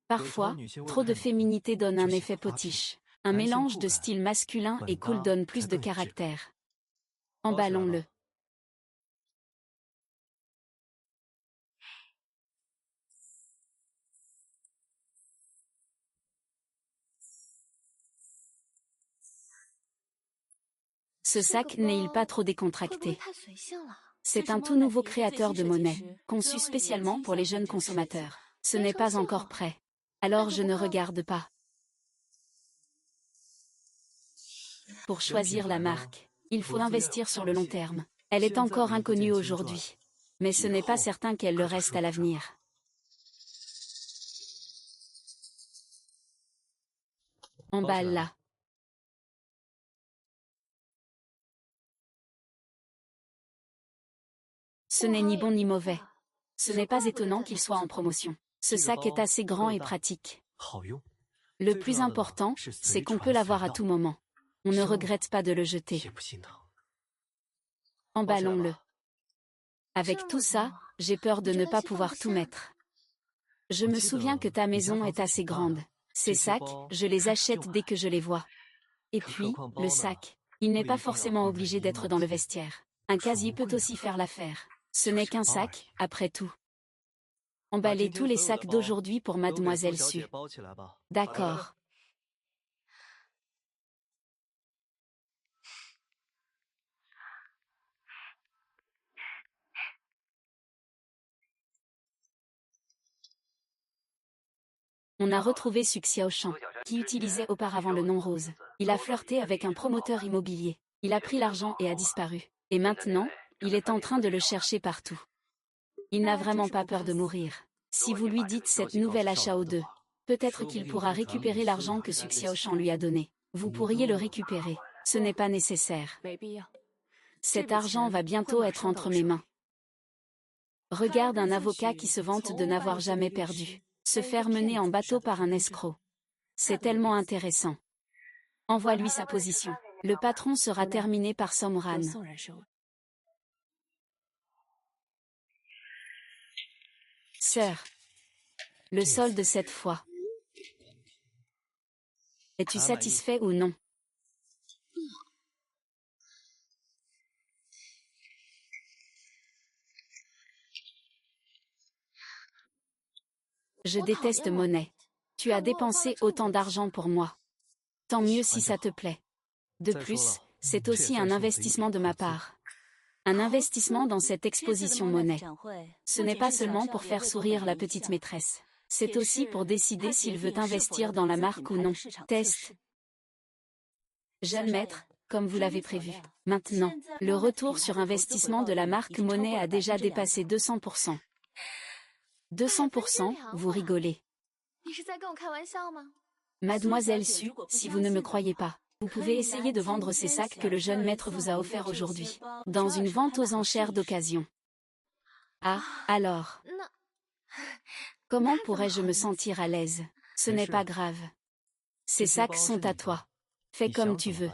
Parfois, trop de féminité donne un effet potiche. Un mélange de style masculin et cool donne plus de caractère. Emballons-le. Ce sac n'est-il pas trop décontracté? C'est un tout nouveau créateur de monnaie, conçu spécialement pour les jeunes consommateurs. Ce n'est pas encore prêt. Alors je ne regarde pas. Pour choisir la marque, il faut investir sur le long terme. Elle est encore inconnue aujourd'hui. Mais ce n'est pas certain qu'elle le reste à l'avenir. Emballe-la. Ce n'est ni bon ni mauvais. Ce n'est pas étonnant qu'il soit en promotion. Ce sac est assez grand et pratique. Le plus important, c'est qu'on peut l'avoir à tout moment. On ne regrette pas de le jeter. Emballons-le. Avec tout ça, j'ai peur de ne pas pouvoir tout mettre. Je me souviens que ta maison est assez grande. Ces sacs, je les achète dès que je les vois. Et puis, le sac. Il n'est pas forcément obligé d'être dans le vestiaire. Un casier peut aussi faire l'affaire. Ce n'est qu'un sac, après tout. Emballez tous les sacs d'aujourd'hui pour Mademoiselle Su. D'accord. On a retrouvé Su Xiaoshan, qui utilisait auparavant le nom Rose. Il a flirté avec un promoteur immobilier. Il a pris l'argent et a disparu. Et maintenant, il est en train de le chercher partout. Il n'a vraiment pas peur de mourir. Si vous lui dites cette nouvelle à Shao 2, peut-être qu'il pourra récupérer l'argent que Su Xiaoshan lui a donné. Vous pourriez le récupérer. Ce n'est pas nécessaire. Cet argent va bientôt être entre mes mains. Regarde un avocat qui se vante de n'avoir jamais perdu. Se faire mener en bateau par un escroc. C'est tellement intéressant. Envoie-lui sa position. Le patron sera terminé par Somran. Sœur. Le solde cette fois. Es-tu satisfait ou non? Je déteste monnaie. Tu as dépensé autant d'argent pour moi. Tant mieux si ça te plaît. De plus, c'est aussi un investissement de ma part. Un investissement dans cette exposition monnaie. Ce n'est pas seulement pour faire sourire la petite maîtresse. C'est aussi pour décider s'il veut investir dans la marque ou non. Test. Jeune maître, comme vous l'avez prévu. Maintenant, le retour sur investissement de la marque monnaie a déjà dépassé 200%. 200%, vous rigolez. Mademoiselle Su, si vous ne me croyez pas, vous pouvez essayer de vendre ces sacs que le jeune maître vous a offerts aujourd'hui, dans une vente aux enchères d'occasion. Ah, alors. Comment pourrais-je me sentir à l'aise? Ce n'est pas grave. Ces sacs sont à toi. Fais comme tu veux.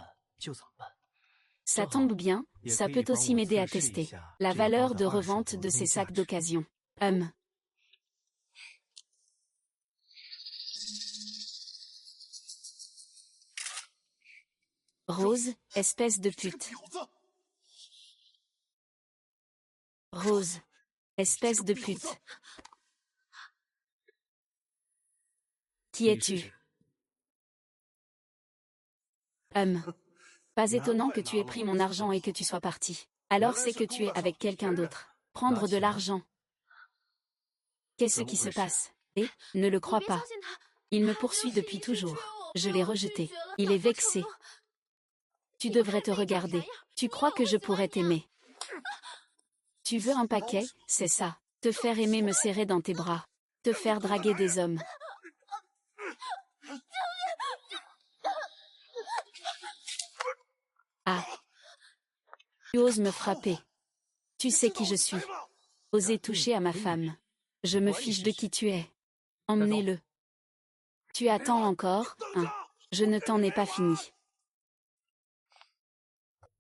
Ça tombe bien, ça peut aussi m'aider à tester la valeur de revente de ces sacs d'occasion. Rose, espèce de pute. Rose, espèce de pute. Qui es-tu? Pas étonnant que tu aies pris mon argent et que tu sois parti. Alors c'est que tu es avec quelqu'un d'autre. Prendre de l'argent. Qu'est-ce qui se passe? Et, ne le crois pas. Il me poursuit depuis toujours. Je l'ai rejeté. Il est vexé. Tu devrais te regarder. Tu crois que je pourrais t'aimer? Tu veux un paquet, c'est ça. Te faire aimer me serrer dans tes bras. Te faire draguer des hommes. Ah. Tu oses me frapper. Tu sais qui je suis. Oser toucher à ma femme. Je me fiche de qui tu es. Emmenez-le. Tu attends encore, hein? Je ne t'en ai pas fini.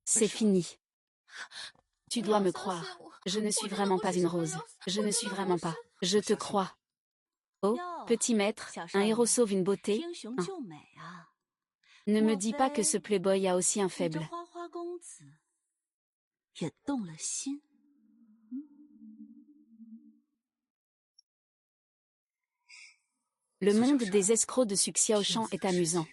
C'est fini. Tu dois me croire. Je ne suis vraiment pas une rose. Je ne suis vraiment pas. Je te crois. Oh, petit maître, un héros sauve une beauté. Hein. Ne me dis pas que ce playboy a aussi un faible. Le monde des escrocs de Su Xiaoshan est amusant.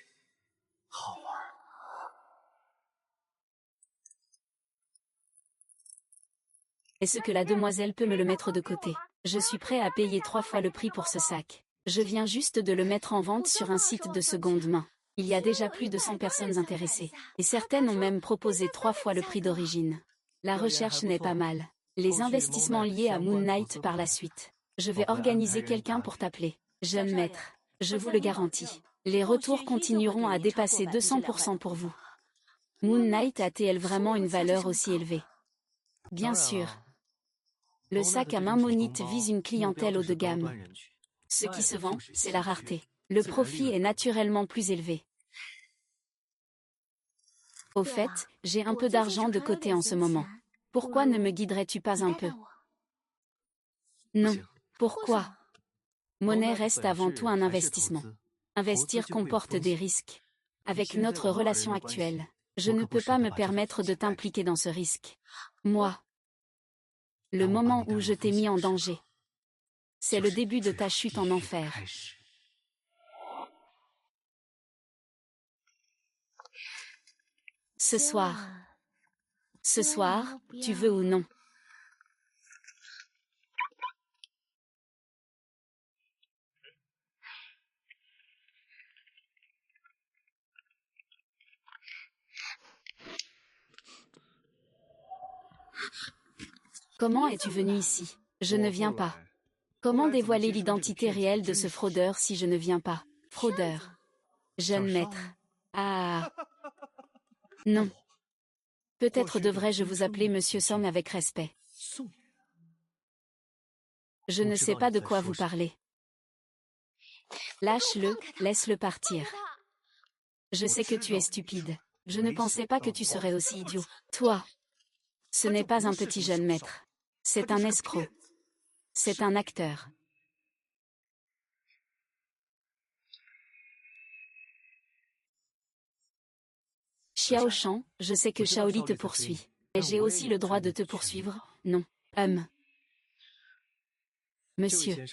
Est-ce que la demoiselle peut me le mettre de côté? Je suis prêt à payer 3 fois le prix pour ce sac. Je viens juste de le mettre en vente sur un site de seconde main. Il y a déjà plus de 100 personnes intéressées. Et certaines ont même proposé 3 fois le prix d'origine. La recherche n'est pas mal. Les investissements liés à Moon Knight par la suite. Je vais organiser quelqu'un pour t'appeler. Jeune maître. Je vous le garantis. Les retours continueront à dépasser 200% pour vous. Moon Knight a-t-elle vraiment une valeur aussi élevée? Bien sûr. Le sac à main Monite vise une clientèle haut de gamme. Ce qui se vend, c'est la rareté. Le profit est naturellement plus élevé. Au fait, j'ai un peu d'argent de côté en ce moment. Pourquoi ne me guiderais-tu pas un peu? Non. Pourquoi? Monnaie reste avant tout un investissement. Investir comporte des risques. Avec notre relation actuelle, je ne peux pas me permettre de t'impliquer dans ce risque. Moi, le moment où je t'ai mis en danger, c'est le début de ta chute en enfer. Ce soir, tu veux ou non? Comment es-tu venu ici? Je ne viens pas. Comment dévoiler l'identité réelle de ce fraudeur si je ne viens pas? Fraudeur. Jeune maître. Ah. Non. Peut-être devrais-je vous appeler Monsieur Song avec respect. Je ne sais pas de quoi vous parlez. Lâche-le, laisse-le partir. Je sais que tu es stupide. Je ne pensais pas que tu serais aussi idiot. Toi. Ce n'est pas un petit jeune maître. C'est un escroc. C'est un acteur. Xiao Shan, je sais que Shaoli te poursuit. Mais j'ai aussi le droit de te poursuivre, non? Monsieur.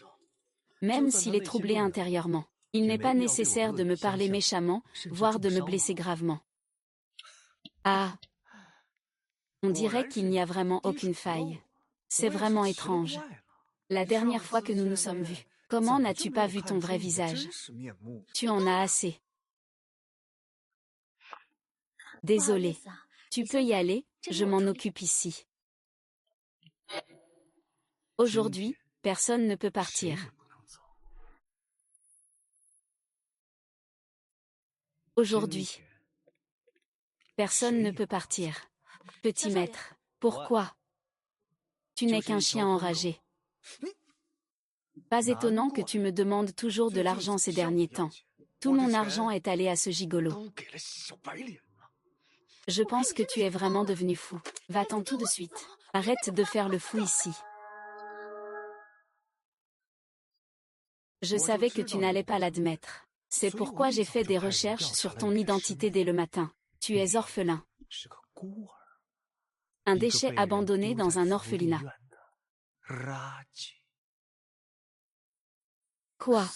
Même s'il est troublé intérieurement, il n'est pas nécessaire de me parler méchamment, voire de me blesser gravement. Ah. On dirait qu'il n'y a vraiment aucune faille. C'est vraiment étrange. La dernière fois que nous nous sommes vus, comment n'as-tu pas vu ton vrai visage? Tu en as assez. Désolé. Tu peux y aller, je m'en occupe ici. Aujourd'hui, personne ne peut partir. Aujourd'hui, personne ne peut partir. Petit maître, pourquoi? Tu n'es qu'un chien enragé. Pas étonnant que tu me demandes toujours de l'argent ces derniers temps. Tout mon argent est allé à ce gigolo. Je pense que tu es vraiment devenu fou. Va-t'en tout de suite. Arrête de faire le fou ici. Je savais que tu n'allais pas l'admettre. C'est pourquoi j'ai fait des recherches sur ton identité dès le matin. Tu es orphelin. Un déchet abandonné dans un orphelinat. Quoi?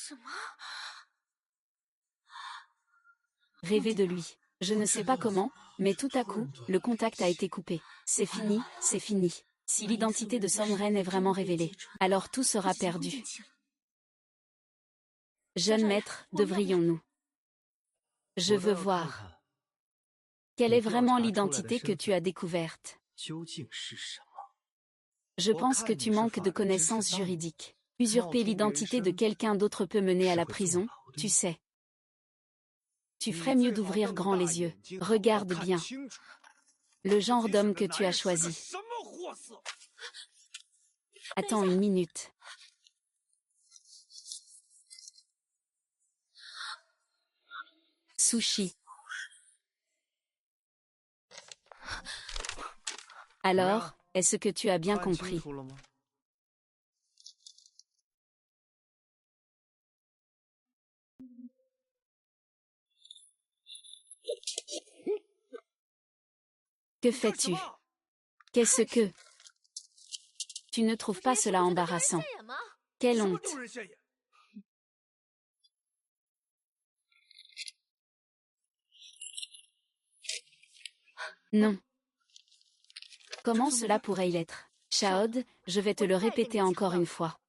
Rêver de lui. Je ne sais pas comment, mais tout à coup, le contact a été coupé. C'est fini, c'est fini. Si l'identité de Song Ren est vraiment révélée, alors tout sera perdu. Jeune maître, devrions-nous? Je veux voir. Quelle est vraiment l'identité que tu as découverte? Je pense que tu manques de connaissances juridiques. Usurper l'identité de quelqu'un d'autre peut mener à la prison, tu sais. Tu ferais mieux d'ouvrir grand les yeux. Regarde bien. Le genre d'homme que tu as choisi. Attends une minute. Sushi. Alors, est-ce que tu as bien compris? Que fais-tu? Qu'est-ce que... Tu ne trouves pas cela embarrassant? Quelle honte! Non. Comment cela pourrait-il être? Chaod, je vais te le répéter encore une fois.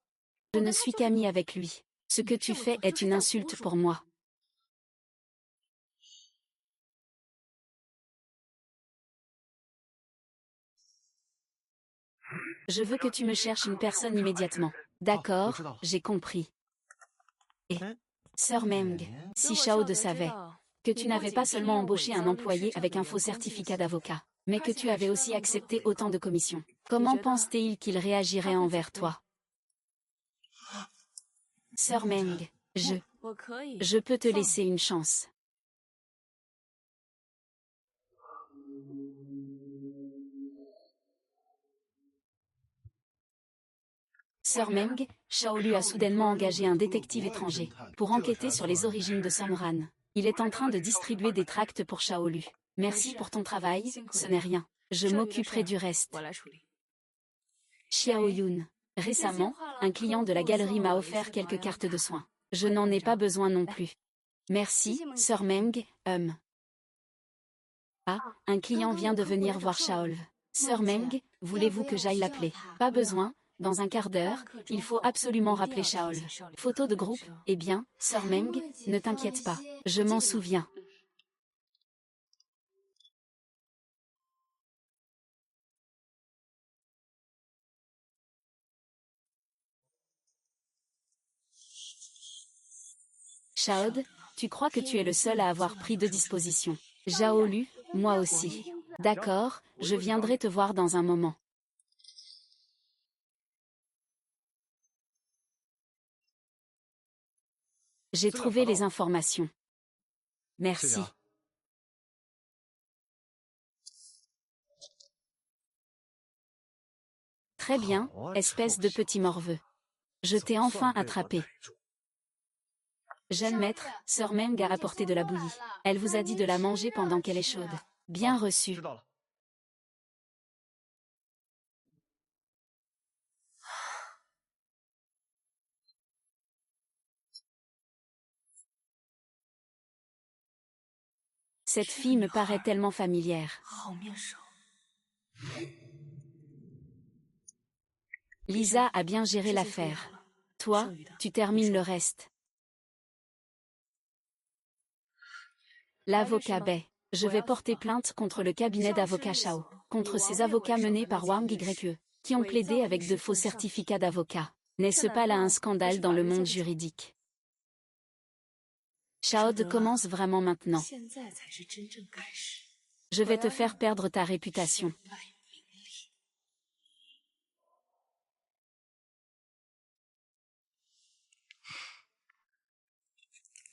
Je ne suis qu'ami avec lui. Ce que tu fais est une insulte pour moi. Je veux que tu me cherches une personne immédiatement. D'accord, j'ai compris. Et, Sœur Meng, si Chaod savait que tu n'avais pas seulement embauché un employé avec un faux certificat d'avocat, mais que tu avais aussi accepté autant de commissions, comment pense-t-il qu'il réagirait envers toi? Sœur Meng, je peux te laisser une chance. Sœur Meng, Shaolu a soudainement engagé un détective étranger pour enquêter sur les origines de Somran. Il est en train de distribuer des tracts pour Shaolu. Merci pour ton travail, ce n'est rien. Je m'occuperai du reste. Xiao Yun. Récemment, un client de la galerie m'a offert quelques cartes de soins. Je n'en ai pas besoin non plus. Merci, Sœur Meng. Ah, un client vient de venir voir Shaolv. Sœur Meng, voulez-vous que j'aille l'appeler? Pas besoin, dans un quart d'heure, il faut absolument rappeler Shaolv. Photo de groupe, eh bien, Sœur Meng, ne t'inquiète pas, je m'en souviens. Shaod, tu crois que tu es le seul à avoir pris de dispositions. Zhao Lu, moi aussi. D'accord, je viendrai te voir dans un moment. J'ai trouvé les informations. Merci. Très bien, espèce de petit morveux. Je t'ai enfin attrapé. Jeune maître, Sœur Meng a apporté de la bouillie. Elle vous a dit de la manger pendant qu'elle est chaude. Bien reçu. Cette fille me paraît tellement familière. Lisa a bien géré l'affaire. Toi, tu termines le reste. L'avocat Bai. Je vais porter plainte contre le cabinet d'avocats Shao, contre ces avocats menés par Wang Ye, qui ont plaidé avec de faux certificats d'avocat. N'est-ce pas là un scandale dans le monde juridique? Shaod commence vraiment maintenant. Je vais te faire perdre ta réputation.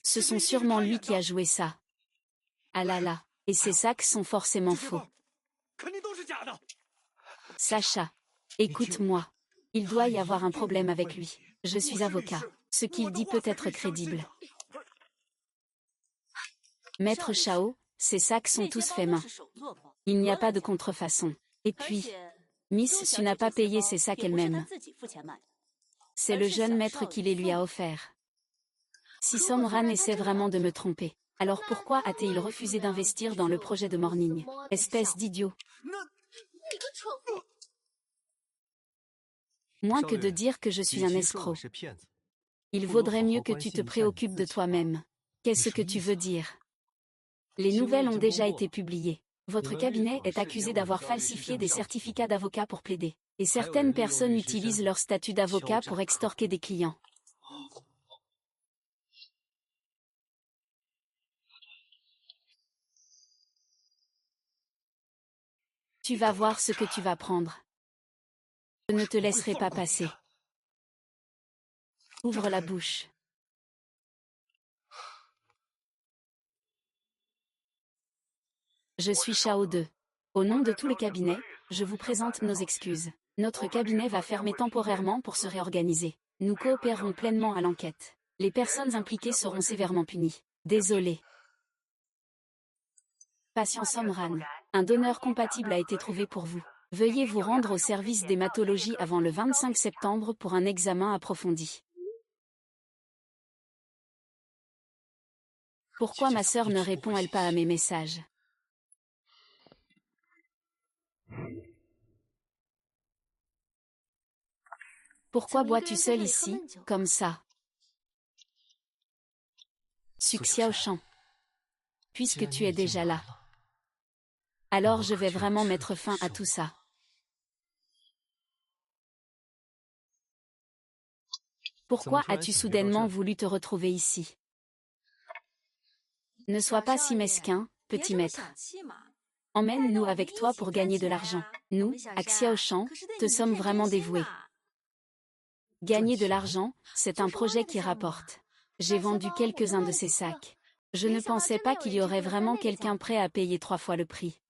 Ce sont sûrement lui qui a joué ça. Ah là là, et ces sacs sont forcément faux. Sacha, écoute-moi. Il doit y avoir un problème avec lui. Je suis avocat. Ce qu'il dit peut être crédible. Maître Shao, ces sacs sont tous faits main. Il n'y a pas de contrefaçon. Et puis, Miss Su n'a pas payé ces sacs elle-même. C'est le jeune maître qui les lui a offerts. Si Somran essaie vraiment de me tromper, alors pourquoi a-t-il refusé d'investir dans le projet de Morning? Espèce d'idiot. Moins que de dire que je suis un escroc. Il vaudrait mieux que tu te préoccupes de toi-même. Qu'est-ce que tu veux dire? Les nouvelles ont déjà été publiées. Votre cabinet est accusé d'avoir falsifié des certificats d'avocat pour plaider. Et certaines personnes utilisent leur statut d'avocat pour extorquer des clients. Tu vas voir ce que tu vas prendre. Je ne te laisserai pas passer. Ouvre la bouche. Je suis Shao 2. Au nom de tout le cabinet, je vous présente nos excuses. Notre cabinet va fermer temporairement pour se réorganiser. Nous coopérerons pleinement à l'enquête. Les personnes impliquées seront sévèrement punies. Désolé. Patient Somran. Un donneur compatible a été trouvé pour vous. Veuillez vous rendre au service d'hématologie avant le 25 septembre pour un examen approfondi. Pourquoi ma sœur ne répond-elle pas à mes messages? Pourquoi bois-tu seul ici, comme ça? Suxia au champ. Puisque tu es déjà là. Alors je vais vraiment mettre fin à tout ça. Pourquoi as-tu soudainement voulu te retrouver ici? Ne sois pas si mesquin, petit maître. Emmène-nous avec toi pour gagner de l'argent. Nous, à Xiaoshan, te sommes vraiment dévoués. Gagner de l'argent, c'est un projet qui rapporte. J'ai vendu quelques-uns de ces sacs. Je ne pensais pas qu'il y aurait vraiment quelqu'un prêt à payer 3 fois le prix.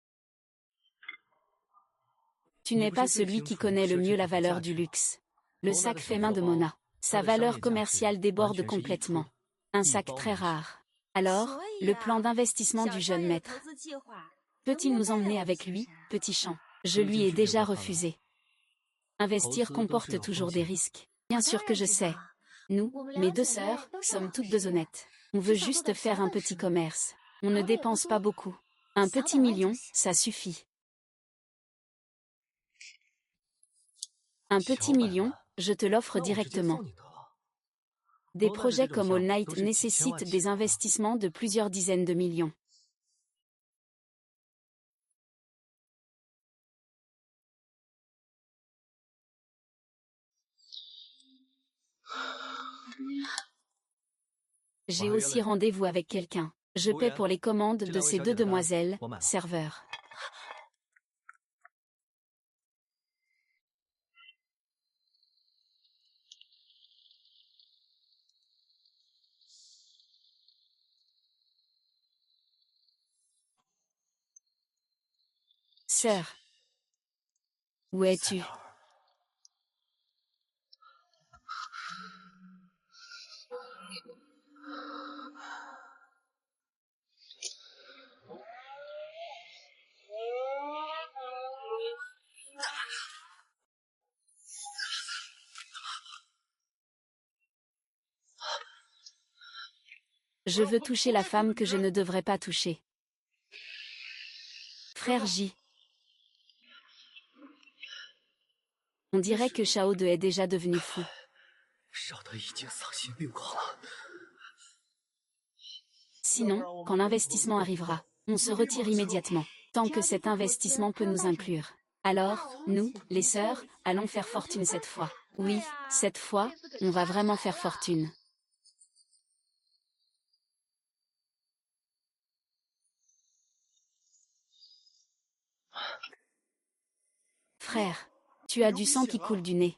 Tu n'es pas celui qui connaît le mieux la valeur du luxe. Le sac fait main de Mona. Sa valeur commerciale déborde complètement. Un sac très rare. Alors, le plan d'investissement du jeune maître. Peut-il nous emmener avec lui, petit champ? Je lui ai déjà refusé. Investir comporte toujours des risques. Bien sûr que je sais. Nous, mes deux sœurs, sommes toutes deux honnêtes. On veut juste faire un petit commerce. On ne dépense pas beaucoup. Un petit million, ça suffit. Un petit million, je te l'offre directement. Des projets comme All Night nécessitent des investissements de plusieurs dizaines de millions. J'ai aussi rendez-vous avec quelqu'un. Je paie pour les commandes de ces deux demoiselles, serveurs. Sœur, où es-tu? Je veux toucher la femme que je ne devrais pas toucher. Frère J. On dirait que Shao De est déjà devenu fou. Sinon, quand l'investissement arrivera, on se retire immédiatement, tant que cet investissement peut nous inclure. Alors, nous, les sœurs, allons faire fortune cette fois. Oui, cette fois, on va vraiment faire fortune. Frère, tu as du sang qui coule du nez.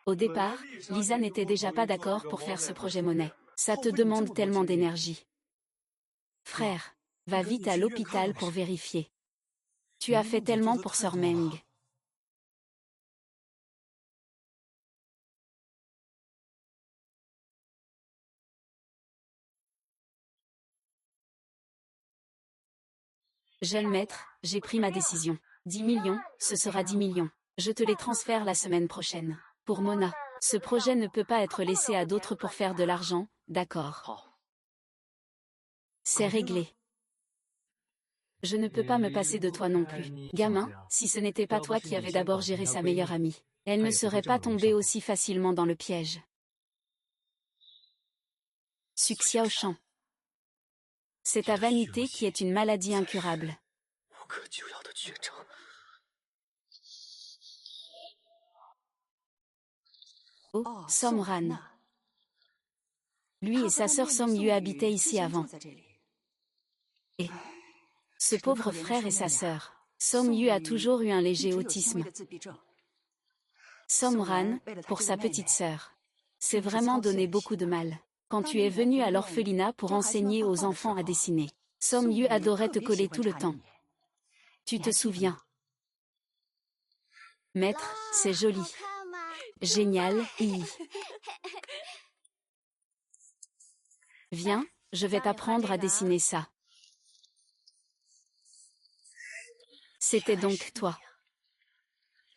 Au départ, Lisa n'était déjà pas d'accord pour faire ce projet monnaie. Ça te demande tellement d'énergie. Frère, va vite à l'hôpital pour vérifier. Tu as fait tellement pour Sœur Meng. Jeune maître, j'ai pris ma décision. 10 millions, ce sera 10 millions. Je te les transfère la semaine prochaine. Pour Mona, ce projet ne peut pas être laissé à d'autres pour faire de l'argent, d'accord? C'est réglé. Je ne peux pas me passer de toi non plus. Gamin, si ce n'était pas toi qui avais d'abord géré sa meilleure amie, elle ne serait pas tombée aussi facilement dans le piège. Suxia au champ. C'est ta vanité qui est une maladie incurable. Oh, Somran. Lui et sa sœur Som Yu habitaient ici avant. Et ce pauvre frère et sa sœur. Som Yu a toujours eu un léger autisme. Somran, pour sa petite sœur. C'est vraiment donné beaucoup de mal. Quand tu es venu à l'orphelinat pour enseigner aux enfants à dessiner, Som Yu adorait te coller tout le temps. Tu te souviens? Maître, c'est joli. Génial, hi. Viens, je vais t'apprendre à dessiner ça. C'était donc toi.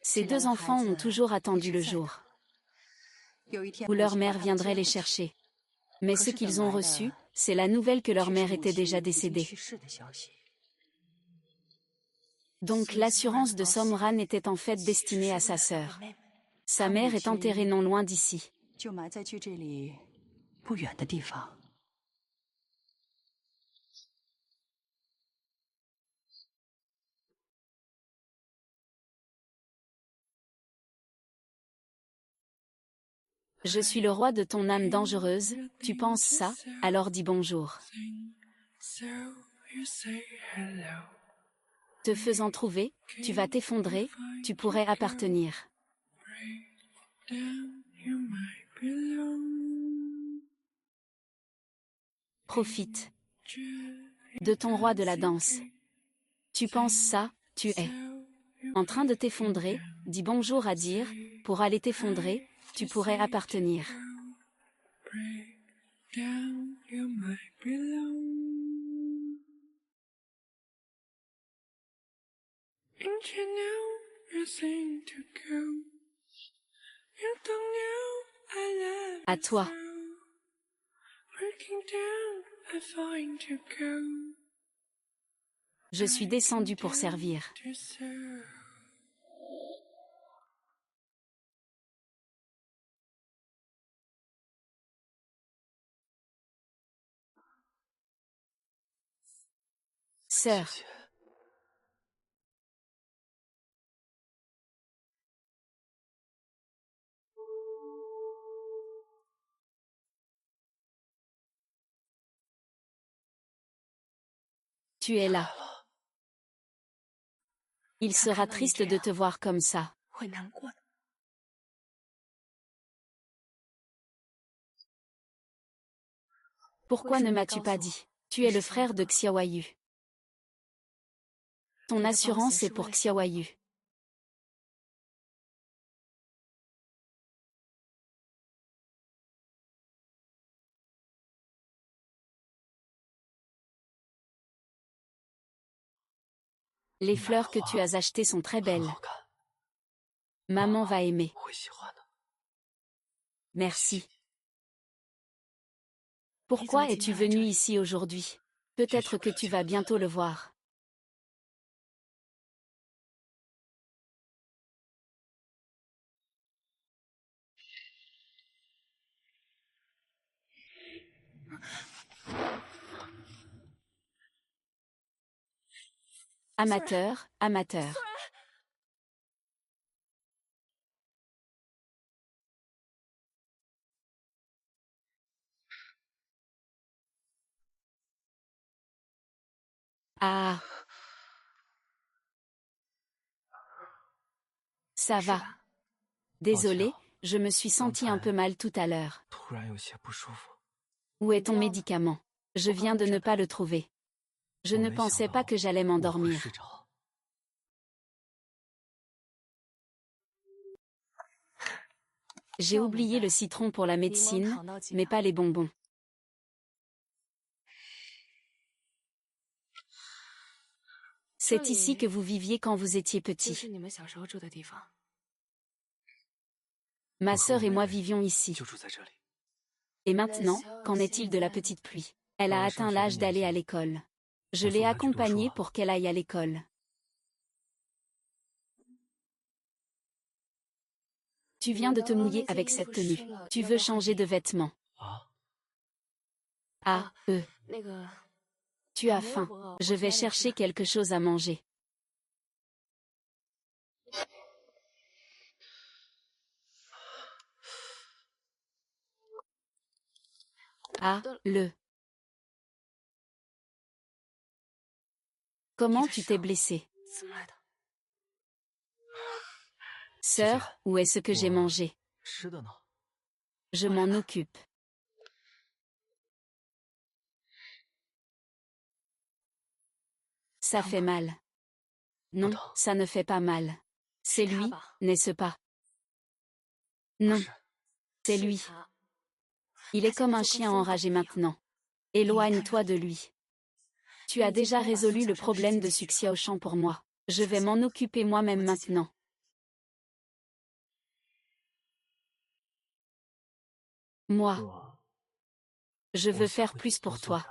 Ces deux enfants ont toujours attendu le jour où leur mère viendrait les chercher. Mais ce qu'ils ont reçu, c'est la nouvelle que leur mère était déjà décédée. Donc l'assurance de Somran était en fait destinée à sa sœur. Sa mère est enterrée non loin d'ici. Je suis le roi de ton âme dangereuse, tu penses ça, alors dis bonjour. Te faisant trouver, tu vas t'effondrer, tu pourrais appartenir. Profite de ton roi de la danse. Tu penses ça, tu es en train de t'effondrer, dis bonjour à dire, Pour aller t'effondrer, tu pourrais appartenir. À toi. Je suis descendu pour servir. Sœur. Tu es là. Il sera triste de te voir comme ça. Pourquoi ne m'as-tu pas dit? Tu es le frère de Xiaoyu. Ton assurance est pour Xiaoyu. Les fleurs que tu as achetées sont très belles. Maman va aimer. Merci. Pourquoi es-tu venu ici aujourd'hui? Peut-être que tu vas bientôt le voir. Amateur, amateur. Ah. Ça va. Désolé, je me suis senti un peu mal tout à l'heure. Où est ton médicament? Je viens de ne pas le trouver. Je ne pensais pas que j'allais m'endormir. J'ai oublié le citron pour la médecine, mais pas les bonbons. C'est ici que vous viviez quand vous étiez petit. Ma sœur et moi vivions ici. Et maintenant, qu'en est-il de la petite pluie? Elle a atteint l'âge d'aller à l'école. Je l'ai accompagnée pour qu'elle aille à l'école. Tu viens de te mouiller avec cette tenue. Tu veux changer de vêtements. Ah, Tu as faim. Je vais chercher quelque chose à manger. Ah, Comment tu t'es blessé? Sœur, où est ce que j'ai mangé? Je m'en occupe. Ça fait mal. Non, ça ne fait pas mal. C'est lui, n'est-ce pas? Non. C'est lui. Il est comme un chien enragé maintenant. Éloigne-toi de lui. Tu as déjà résolu le problème de Xu Xiaoshan pour moi. Je vais m'en occuper moi-même maintenant. Moi. Je veux faire plus pour toi.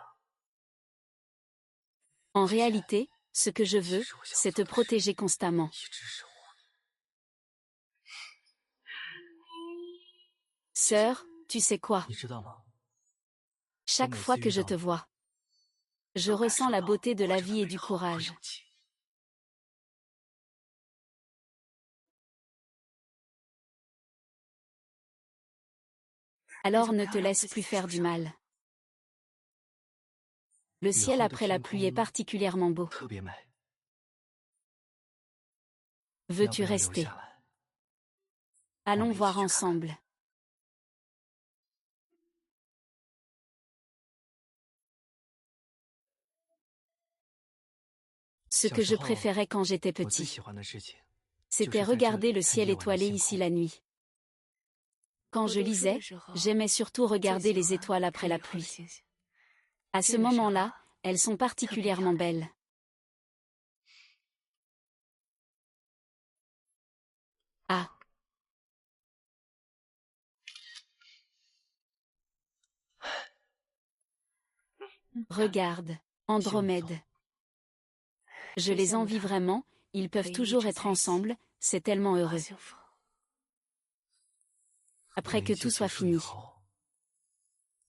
En réalité, ce que je veux, c'est te protéger constamment. Sœur, tu sais quoi? Chaque fois que je te vois, je ressens la beauté de la vie et du courage. Alors ne te laisse plus faire du mal. Le ciel après la pluie est particulièrement beau. Veux-tu rester? Allons voir ensemble. Ce que je préférais quand j'étais petit, c'était regarder le ciel étoilé ici la nuit. Quand je lisais, j'aimais surtout regarder les étoiles après la pluie. À ce moment-là, elles sont particulièrement belles. Ah, regarde, Andromède. Je les envie vraiment, ils peuvent toujours être ensemble, c'est tellement heureux. Après que tout soit fini.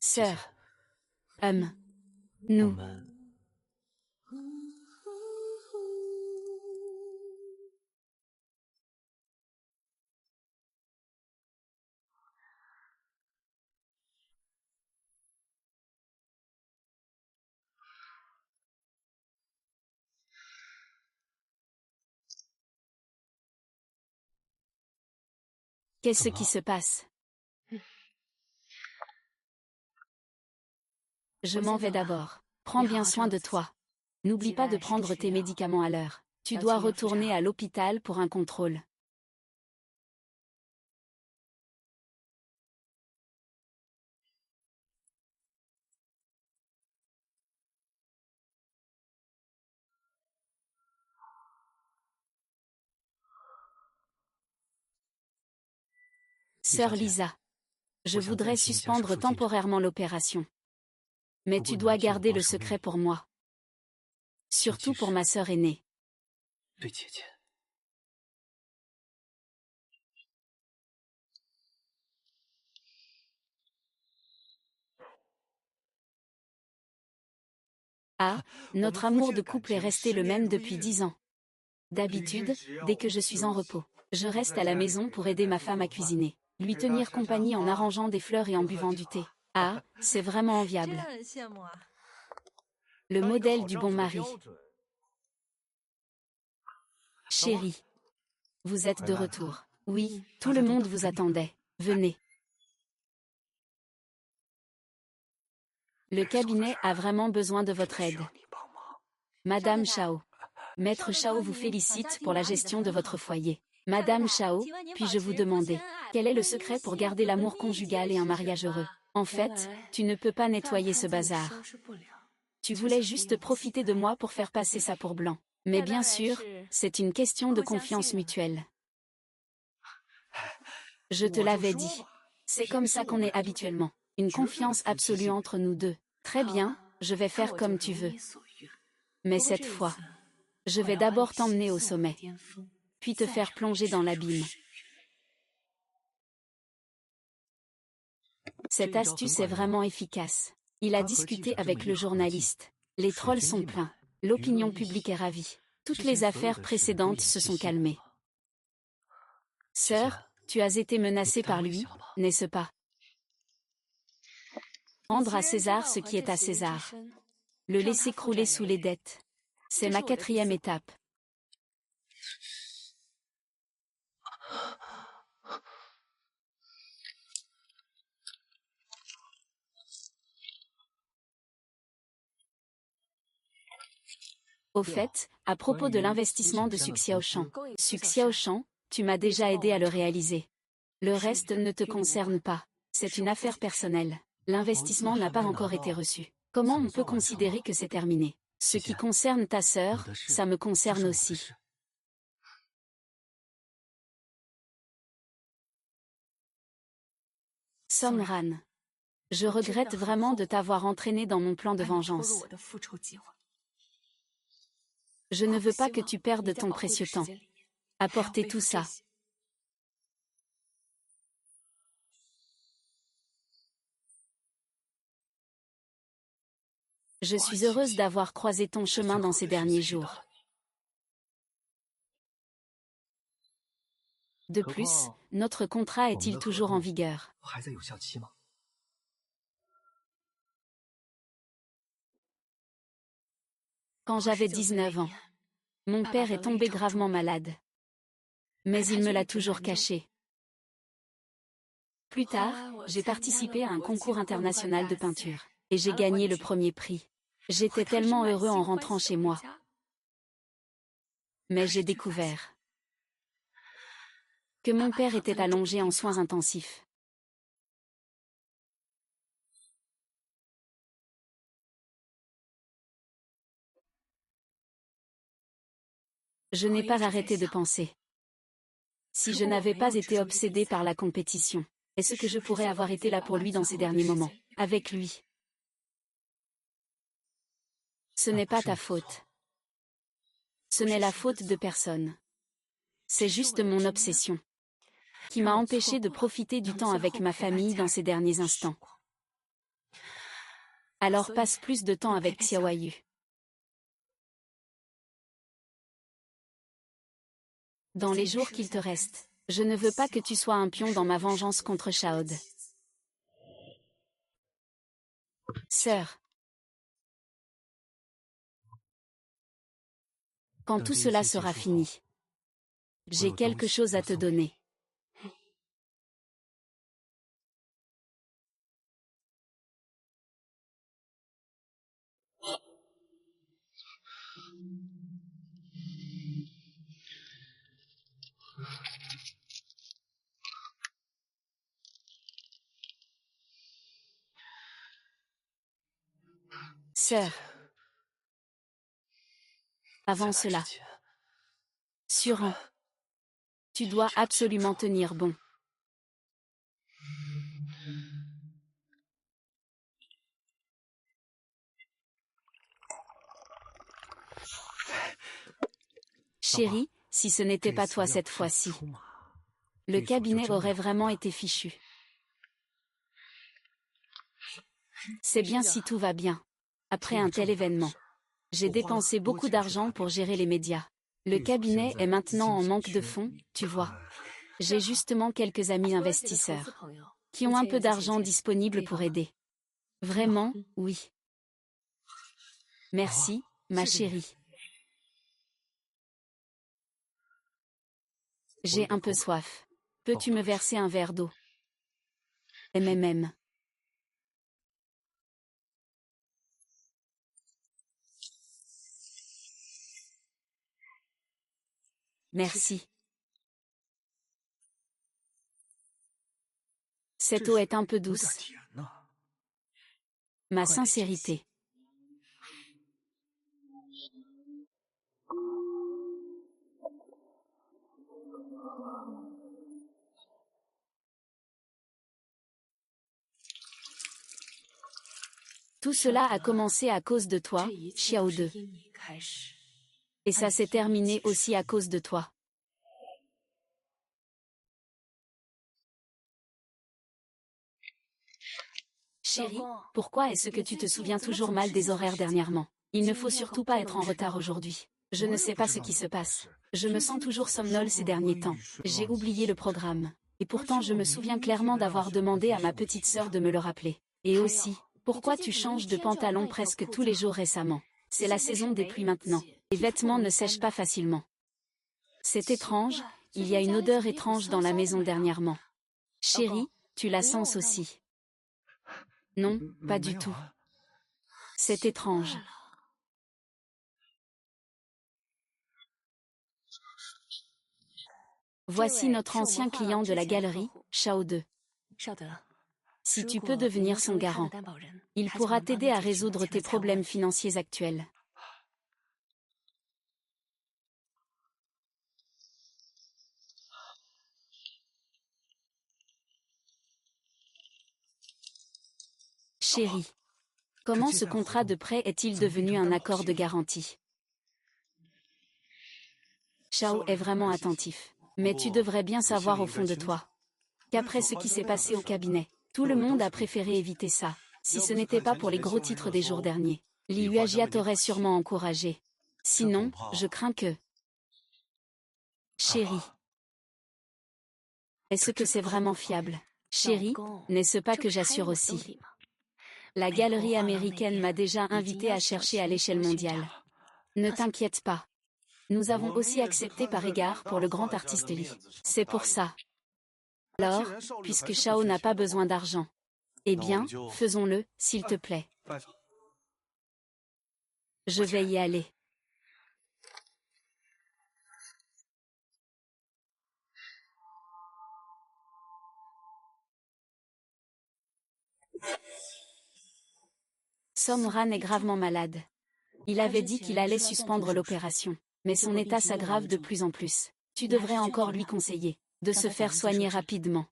Sœur. Nous. Qu'est-ce qui se passe? Je m'en vais d'abord. Prends bien soin de toi. N'oublie pas de prendre tes médicaments à l'heure. Tu dois retourner à l'hôpital pour un contrôle. Sœur Lisa. Je voudrais suspendre temporairement l'opération. Mais tu dois garder le secret pour moi. Surtout pour ma sœur aînée. Ah, notre amour de couple est resté le même depuis 10 ans. D'habitude, dès que je suis en repos, je reste à la maison pour aider ma femme à cuisiner, lui tenir compagnie en arrangeant des fleurs et en buvant du thé. Ah, c'est vraiment enviable. Le modèle du bon mari. Chérie, vous êtes de retour. Oui, tout le monde vous attendait. Venez. Le cabinet a vraiment besoin de votre aide. Madame Chao. Maître Chao vous félicite pour la gestion de votre foyer. Madame Chao, puis-je vous demander, quel est le secret pour garder l'amour conjugal et un mariage heureux? En fait, tu ne peux pas nettoyer ce bazar. Tu voulais juste profiter de moi pour faire passer ça pour blanc. Mais bien sûr, c'est une question de confiance mutuelle. Je te l'avais dit. C'est comme ça qu'on est habituellement. Une confiance absolue entre nous deux. Très bien, je vais faire comme tu veux. Mais cette fois, je vais d'abord t'emmener au sommet, puis te faire plonger dans l'abîme. Cette astuce est vraiment efficace. Il a discuté avec le journaliste. Les trolls sont pleins. L'opinion publique est ravie. Toutes les affaires précédentes se sont calmées. Sœur, tu as été menacée par lui, n'est-ce pas? Rendre à César ce qui est à César. Le laisser crouler sous les dettes. C'est ma 4e étape. Au fait, à propos de l'investissement de Suxiaoshan. Suxiaoshan, tu m'as déjà aidé à le réaliser. Le reste ne te concerne pas. C'est une affaire personnelle. L'investissement n'a pas encore été reçu. Comment on peut considérer que c'est terminé? Ce qui concerne ta sœur, ça me concerne aussi. Somran. Je regrette vraiment de t'avoir entraîné dans mon plan de vengeance. Je ne veux pas que tu perdes ton précieux temps. Apportez tout ça. Je suis heureuse d'avoir croisé ton chemin dans ces derniers jours. De plus, notre contrat est-il toujours en vigueur? Quand j'avais 19 ans, mon père est tombé gravement malade. Mais il me l'a toujours caché. Plus tard, j'ai participé à un concours international de peinture, et j'ai gagné le premier prix. J'étais tellement heureux en rentrant chez moi. Mais j'ai découvert que mon père était allongé en soins intensifs. Je n'ai pas arrêté de penser. Si je n'avais pas été obsédée par la compétition, est-ce que je pourrais avoir été là pour lui dans ses derniers moments, avec lui? Ce n'est pas ta faute. Ce n'est la faute de personne. C'est juste mon obsession qui m'a empêché de profiter du temps avec ma famille dans ces derniers instants. Alors passe plus de temps avec Xiaoyu. Dans les jours qu'il te reste, je ne veux pas que tu sois un pion dans ma vengeance contre Shaod. Sœur. Quand tout cela sera fini, j'ai quelque chose à te donner. Sœur. Avant cela. Suran. Tu dois absolument tenir bon. Chérie, si ce n'était pas toi cette fois-ci, le cabinet aurait vraiment été fichu. C'est bien si tout va bien. Après un tel événement, j'ai dépensé beaucoup d'argent pour gérer les médias. Le cabinet est maintenant en manque de fonds, tu vois. J'ai justement quelques amis investisseurs qui ont un peu d'argent disponible pour aider. Vraiment, oui. Merci, ma chérie. J'ai un peu soif. Peux-tu me verser un verre d'eau? MMM. Merci. Cette eau est un peu douce. Ma sincérité. Tout cela a commencé à cause de toi, Xiao 2. Et ça s'est terminé aussi à cause de toi. Chérie, pourquoi est-ce que tu te souviens toujours mal des horaires dernièrement? Il ne faut surtout pas être en retard aujourd'hui. Je ne sais pas ce qui se passe. Je me sens toujours somnole ces derniers temps. J'ai oublié le programme. Et pourtant je me souviens clairement d'avoir demandé à ma petite sœur de me le rappeler. Et aussi, pourquoi tu changes de pantalon presque tous les jours récemment? C'est la saison des pluies maintenant. Les vêtements ne sèchent pas facilement. C'est étrange, il y a une odeur étrange dans la maison dernièrement. Chérie, tu la sens aussi? Non, pas du tout. C'est étrange. Voici notre ancien client de la galerie, Xiao 2. Si tu peux devenir son garant, il pourra t'aider à résoudre tes problèmes financiers actuels. Chérie, comment ce contrat de prêt est-il devenu un accord de garantie? Xiao est vraiment attentif. Mais tu devrais bien savoir au fond de toi qu'après ce qui s'est passé au cabinet, tout le monde a préféré éviter ça. Si ce n'était pas pour les gros titres des jours derniers, Li Yuajia t'aurait sûrement encouragé. Sinon, je crains que... Chérie. Est-ce que c'est vraiment fiable? Chérie, n'est-ce pas que j'assure aussi? La galerie américaine m'a déjà invité à chercher à l'échelle mondiale. Ne t'inquiète pas. Nous avons aussi accepté par égard pour le grand artiste Li. C'est pour ça. Alors, puisque Xiao n'a pas besoin d'argent, eh bien, faisons-le, s'il te plaît. Je vais y aller. Somran est gravement malade. Il avait dit qu'il allait suspendre l'opération. Mais son état s'aggrave de plus en plus. Tu devrais encore lui conseiller de se faire soigner rapidement.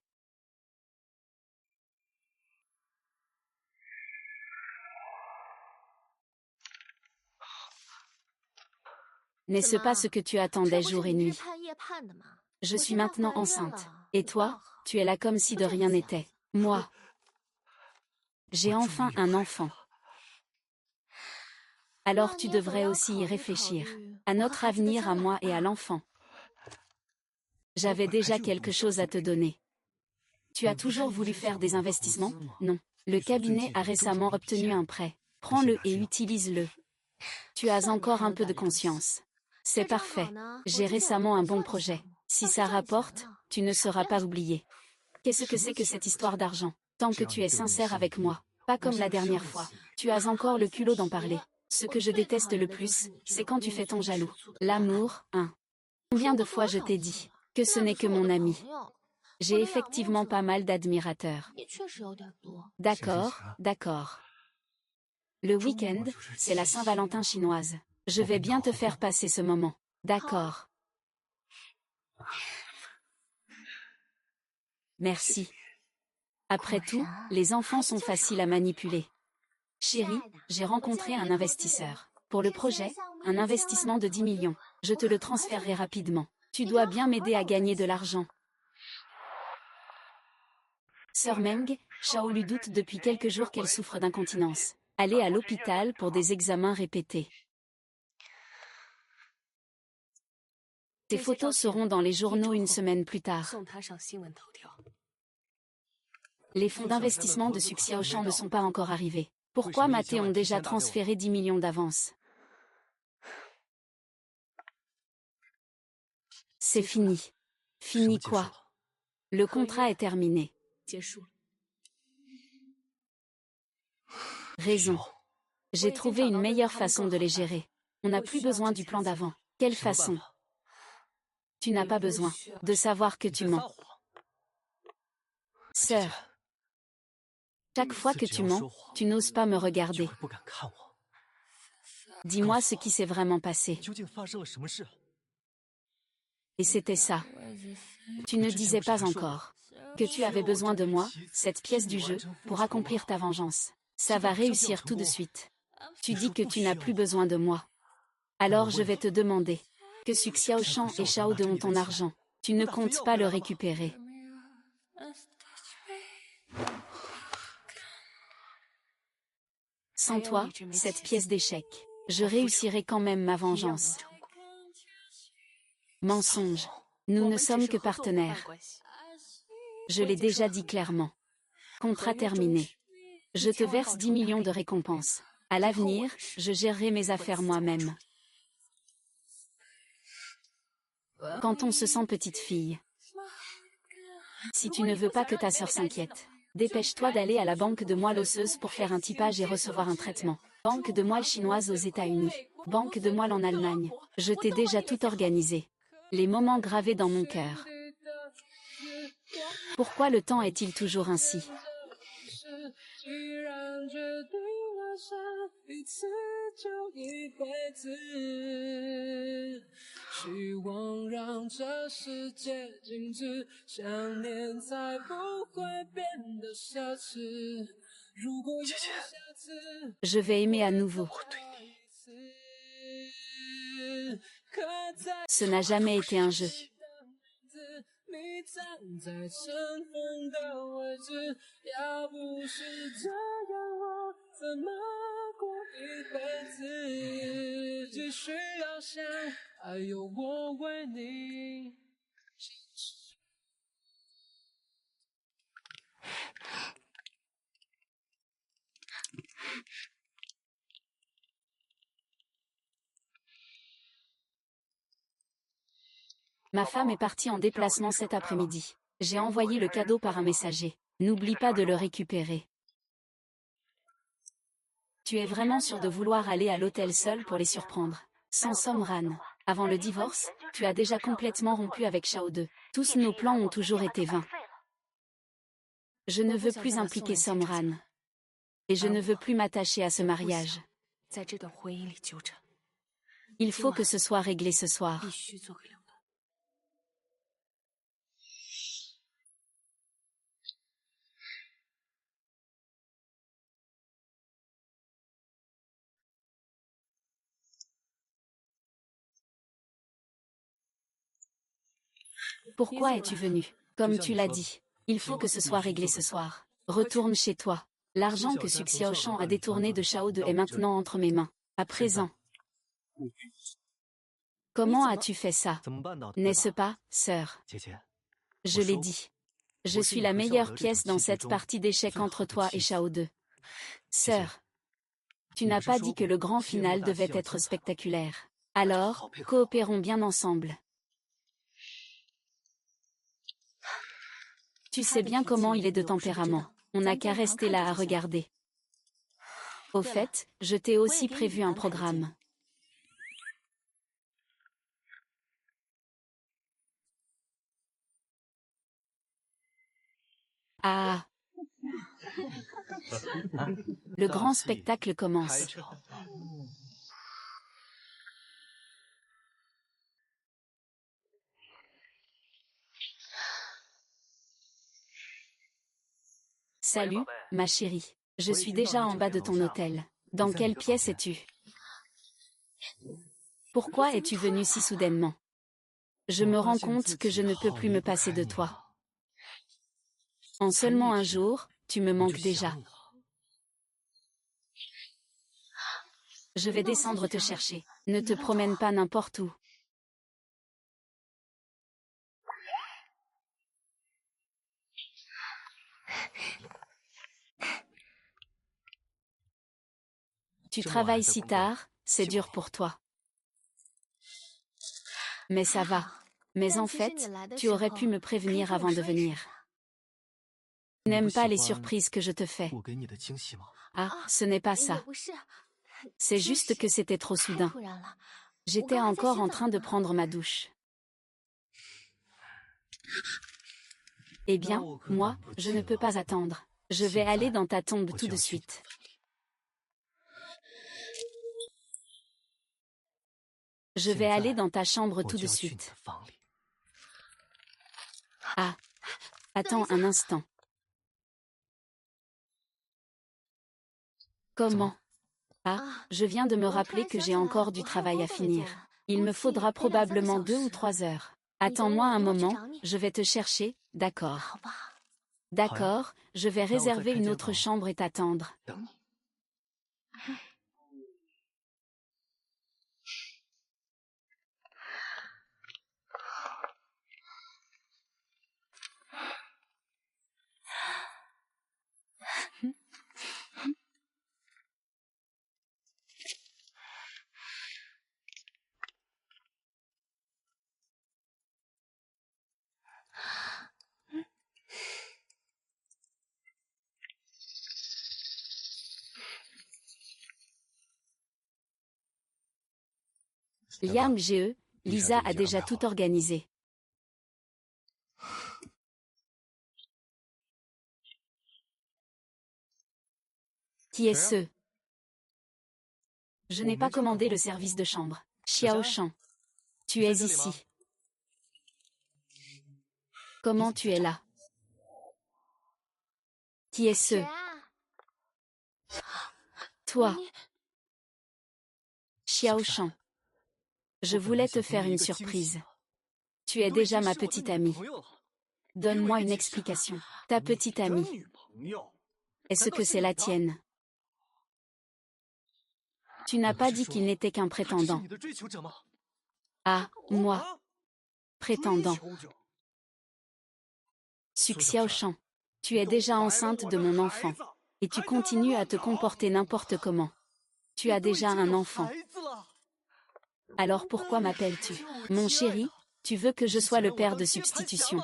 N'est-ce pas ce que tu attendais jour et nuit? Je suis maintenant enceinte. Et toi, tu es là comme si de rien n'était. Moi, j'ai enfin un enfant. Alors tu devrais aussi y réfléchir. À notre avenir à moi et à l'enfant. J'avais déjà quelque chose à te donner. Tu as toujours voulu faire des investissements? Non. Le cabinet a récemment obtenu un prêt. Prends-le et utilise-le. Tu as encore un peu de conscience. C'est parfait. J'ai récemment un bon projet. Si ça rapporte, tu ne seras pas oublié. Qu'est-ce que c'est que cette histoire d'argent? Tant que tu es sincère avec moi, pas comme la dernière fois. Tu as encore le culot d'en parler. Ce que je déteste le plus, c'est quand tu fais ton jaloux. L'amour, hein. Combien de fois je t'ai dit que ce n'est que mon ami? J'ai effectivement pas mal d'admirateurs. D'accord, d'accord. Le week-end, c'est la Saint-Valentin chinoise. Je vais bien te faire passer ce moment. D'accord. Merci. Après tout, les enfants sont faciles à manipuler. Chérie, j'ai rencontré un investisseur. Pour le projet, un investissement de 10 millions. Je te le transférerai rapidement. Tu dois bien m'aider à gagner de l'argent. Sœur Meng, Shao lui doute depuis quelques jours qu'elle souffre d'incontinence. Aller à l'hôpital pour des examens répétés. Ces photos seront dans les journaux une semaine plus tard. Les fonds d'investissement de Suxiaoshan ne sont pas encore arrivés. Pourquoi Maté ont déjà transféré 10 millions d'avance? C'est fini. Fini quoi? Le contrat est terminé. Raison. J'ai trouvé une meilleure façon de les gérer. On n'a plus besoin du plan d'avant. Quelle façon? Tu n'as pas besoin de savoir que tu mens. Sœur. Chaque fois que tu mens, tu n'oses pas me regarder. Dis-moi ce qui s'est vraiment passé. Et c'était ça. Tu ne disais pas encore que tu avais besoin de moi, cette pièce du jeu, pour accomplir ta vengeance. Ça va réussir tout de suite. Tu dis que tu n'as plus besoin de moi. Alors je vais te demander que Suxiaoshan et Shao De ont ton argent. Tu ne comptes pas le récupérer. Sans toi, cette pièce d'échec, je réussirai quand même ma vengeance. Mensonge. Nous ne sommes que partenaires. Je l'ai déjà dit clairement. Contrat terminé. Je te verse 10 millions de récompenses. À l'avenir, je gérerai mes affaires moi-même. Quand on se sent petite fille. Si tu ne veux pas que ta sœur s'inquiète, dépêche-toi d'aller à la banque de moelle osseuse pour faire un typage et recevoir un traitement. Banque de moelle chinoise aux États-Unis. Banque de moelle en Allemagne. Je t'ai déjà tout organisé. Les moments gravés dans mon cœur. Pourquoi le temps est-il toujours ainsi? Je vais aimer à nouveau. Ce n'a jamais été un jeu. Ma femme est partie en déplacement cet après-midi. J'ai envoyé le cadeau par un messager. N'oublie pas de le récupérer. Tu es vraiment sûr de vouloir aller à l'hôtel seul pour les surprendre? Sans Somran. Avant le divorce, tu as déjà complètement rompu avec Shao De. Tous nos plans ont toujours été vains. Je ne veux plus impliquer Somran. Et je ne veux plus m'attacher à ce mariage. Il faut que ce soit réglé ce soir. Pourquoi es-tu venu? Comme tu l'as dit, il faut que ce soit réglé ce soir. Retourne chez toi. L'argent que Su Xiaoshan a détourné de Shao De est maintenant entre mes mains. À présent. Comment as-tu fait ça? N'est-ce pas, sœur? Je l'ai dit. Je suis la meilleure pièce dans cette partie d'échecs entre toi et Shao De. Sœur, tu n'as pas dit que le grand final devait être spectaculaire. Alors, coopérons bien ensemble. Tu sais bien comment il est de tempérament. On n'a qu'à rester là à regarder. Au fait, je t'ai aussi prévu un programme. Ah! Le grand spectacle commence. Salut, ma chérie. Je suis déjà en bas de ton hôtel. Dans quelle pièce es-tu? Pourquoi es-tu venu si soudainement? Je me rends compte que je ne peux plus me passer de toi. En seulement un jour, tu me manques déjà. Je vais descendre te chercher. Ne te promène pas n'importe où. Tu travailles si tard, c'est dur pour toi. Mais ça va. Mais en fait, tu aurais pu me prévenir avant de venir. Tu n'aimes pas les surprises que je te fais. Ah, ce n'est pas ça. C'est juste que c'était trop soudain. J'étais encore en train de prendre ma douche. Eh bien, moi, je ne peux pas attendre. Je vais aller dans ta tombe tout de suite. Je vais aller dans ta chambre tout de suite. Ah, attends un instant. Comment? Ah, je viens de me rappeler que j'ai encore du travail à finir. Il me faudra probablement 2 ou 3 heures. Attends-moi un moment, je vais te chercher, d'accord? D'accord, je vais réserver une autre chambre et t'attendre. Liam GE, Lisa a déjà tout organisé. Qui est ce? Je n'ai pas commandé le service de chambre. Xiao Shan. Tu es ici. Comment tu es là? Qui est ce? Toi. Xiao Shan. Je voulais te faire une surprise. Tu es déjà ma petite amie. Donne-moi une explication. Ta petite amie. Est-ce que c'est la tienne? Tu n'as pas dit qu'il n'était qu'un prétendant. Ah, moi. Prétendant. Su Xiaoshan. Tu es déjà enceinte de mon enfant. Et tu continues à te comporter n'importe comment. Tu as déjà un enfant. Alors pourquoi m'appelles-tu? Mon chéri, tu veux que je sois le père de substitution.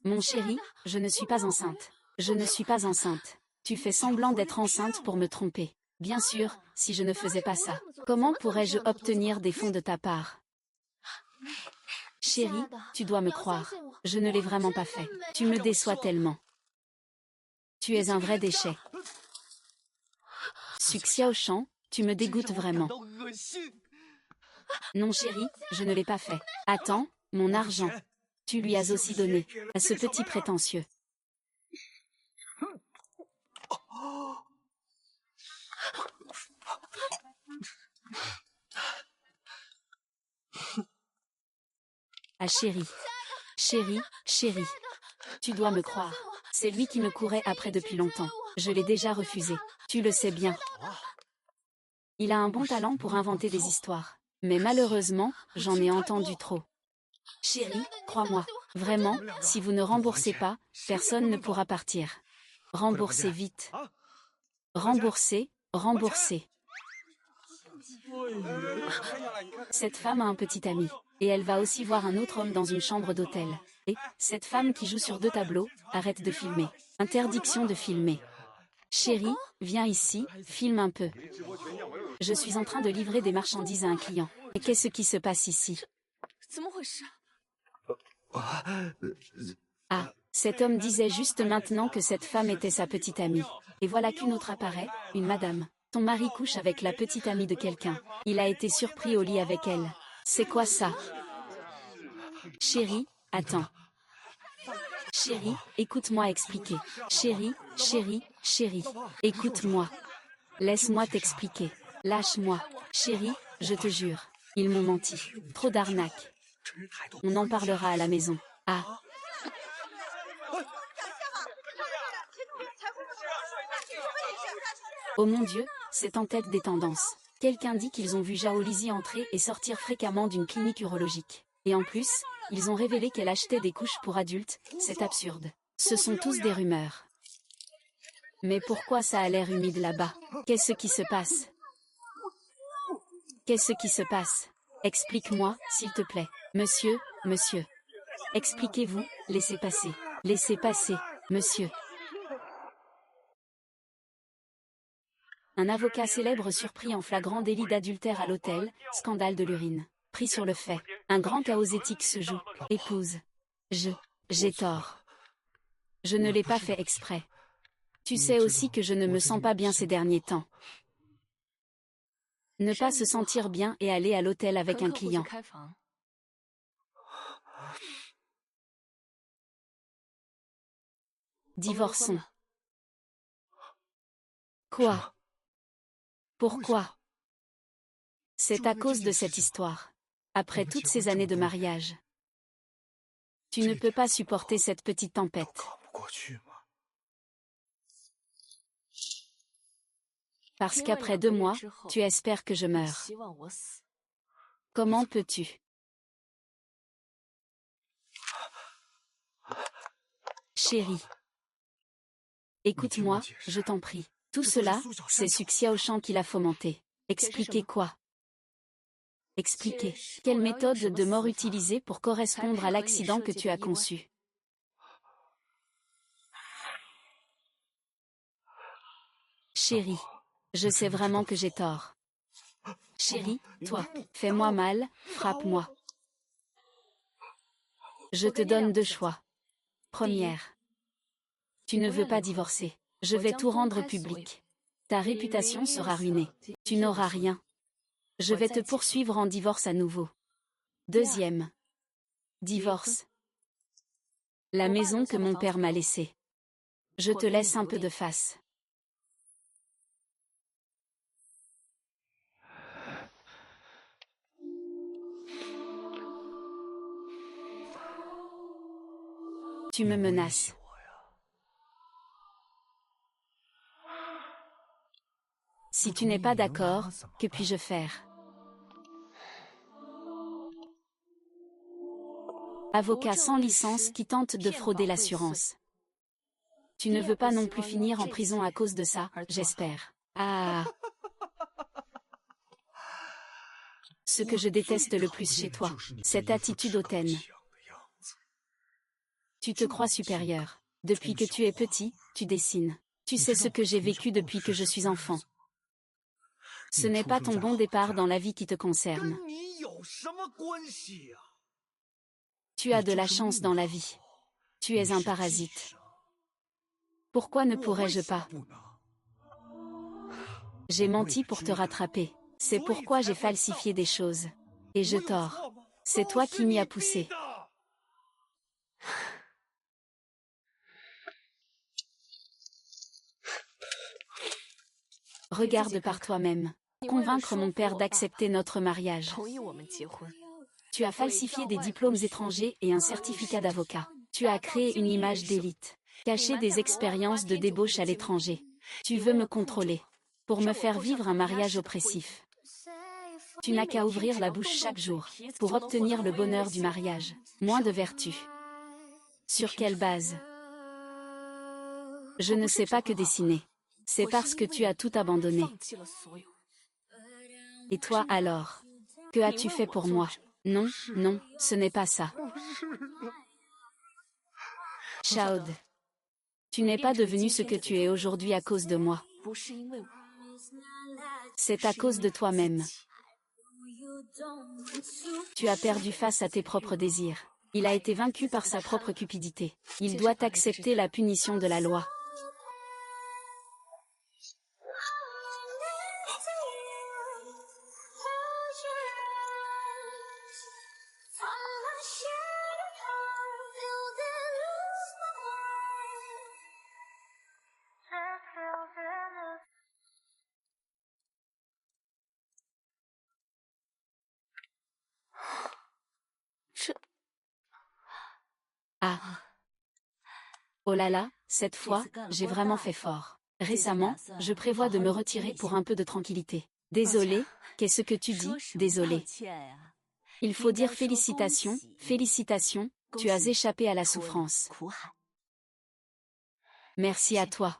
Mon chéri, je ne suis pas enceinte. Je ne suis pas enceinte. Tu fais semblant d'être enceinte pour me tromper. Bien sûr, si je ne faisais pas ça, comment pourrais-je obtenir des fonds de ta part? Chérie, tu dois me croire. Je ne l'ai vraiment pas fait. Tu me déçois tellement. Tu es un vrai déchet. Su Xiaoshan, tu me dégoûtes vraiment. Non chérie, je ne l'ai pas fait. Attends, mon argent. Tu lui as aussi donné, à ce petit prétentieux. Ah chérie. Chérie, chérie. Tu dois me croire. C'est lui qui me courait après depuis longtemps. Je l'ai déjà refusé. Tu le sais bien. Il a un bon talent pour inventer des histoires. Mais malheureusement, j'en ai entendu trop. Chérie, crois-moi. Vraiment, si vous ne remboursez pas, personne ne pourra partir. Remboursez vite. Remboursez, remboursez. Cette femme a un petit ami. Et elle va aussi voir un autre homme dans une chambre d'hôtel. Et, cette femme qui joue sur 2 tableaux, arrête de filmer. Interdiction de filmer. Chérie, viens ici, filme un peu. Je suis en train de livrer des marchandises à un client. Et qu'est-ce qui se passe ici? Ah, cet homme disait juste maintenant que cette femme était sa petite amie. Et voilà qu'une autre apparaît, une madame. Ton mari couche avec la petite amie de quelqu'un. Il a été surpris au lit avec elle. C'est quoi ça? Chérie, attends. Chérie, écoute-moi expliquer. Chérie, chérie, chérie. Écoute-moi. Laisse-moi t'expliquer. Lâche-moi. Chérie, je te jure. Ils m'ont menti. Trop d'arnaques. On en parlera à la maison. Ah. Oh mon Dieu, c'est en tête des tendances. Quelqu'un dit qu'ils ont vu Zhao Lizi entrer et sortir fréquemment d'une clinique urologique. Et en plus, ils ont révélé qu'elle achetait des couches pour adultes, c'est absurde. Ce sont tous des rumeurs. Mais pourquoi ça a l'air humide là-bas? Qu'est-ce qui se passe? Qu'est-ce qui se passe? Explique-moi, s'il te plaît. Monsieur, monsieur. Expliquez-vous, laissez passer. Laissez passer, monsieur. Un avocat célèbre surpris en flagrant délit d'adultère à l'hôtel, scandale de l'urine. Pris sur le fait. Un grand chaos éthique se joue. Épouse. J'ai tort. Je ne l'ai pas fait exprès. Tu sais aussi que je ne me sens pas bien ces derniers temps. Ne pas se sentir bien et aller à l'hôtel avec un client. Divorçons. Quoi? Pourquoi? C'est à cause de cette histoire. Après toutes ces années de mariage. Tu ne peux pas supporter cette petite tempête. Parce qu'après 2 mois, tu espères que je meure. Comment peux-tu? Chérie. Écoute-moi, je t'en prie. Tout cela, c'est Xu Xiaoshan qui l'a fomenté. Expliquez quoi? Expliquez. Quelle méthode de mort utiliser pour correspondre à l'accident que tu as conçu? Chérie. Je sais vraiment que j'ai tort. Chérie, toi, fais-moi mal, frappe-moi. Je te donne 2 choix. Première. Tu ne veux pas divorcer. Je vais tout rendre public. Ta réputation sera ruinée. Tu n'auras rien. Je vais te poursuivre en divorce à nouveau. Deuxième. Divorce. La maison que mon père m'a laissée. Je te laisse un peu de face. Tu me menaces. Si tu n'es pas d'accord, que puis-je faire? Avocat sans licence qui tente de frauder l'assurance. Tu ne veux pas non plus finir en prison à cause de ça, j'espère. Ah. Ce que je déteste le plus chez toi, cette attitude hautaine. Tu te crois supérieur. Depuis que tu es petit, tu dessines. Tu sais ce que j'ai vécu depuis que je suis enfant. Ce n'est pas ton bon départ dans la vie qui te concerne. Tu as de la chance dans la vie. Tu es un parasite. Pourquoi ne pourrais-je pas? J'ai menti pour te rattraper. C'est pourquoi j'ai falsifié des choses. Et je tords. C'est toi qui m'y as poussé. Regarde par toi-même. Convaincre mon père d'accepter notre mariage. Tu as falsifié des diplômes étrangers et un certificat d'avocat. Tu as créé une image d'élite. Caché des expériences de débauche à l'étranger. Tu veux me contrôler. Pour me faire vivre un mariage oppressif. Tu n'as qu'à ouvrir la bouche chaque jour. Pour obtenir le bonheur du mariage. Moins de vertu. Sur quelle base? Je ne sais pas que dessiner. C'est parce que tu as tout abandonné. Et toi alors? Que as-tu fait pour moi? Non, non, ce n'est pas ça. Chaud. Tu n'es pas devenu ce que tu es aujourd'hui à cause de moi. C'est à cause de toi-même. Tu as perdu face à tes propres désirs. Il a été vaincu par sa propre cupidité. Il doit accepter la punition de la loi. Ah. Oh là là, cette fois, j'ai vraiment fait fort. Récemment, je prévois de me retirer pour un peu de tranquillité. Désolé, qu'est-ce que tu dis, désolé? Il faut dire félicitations, félicitations, tu as échappé à la souffrance. Merci à toi.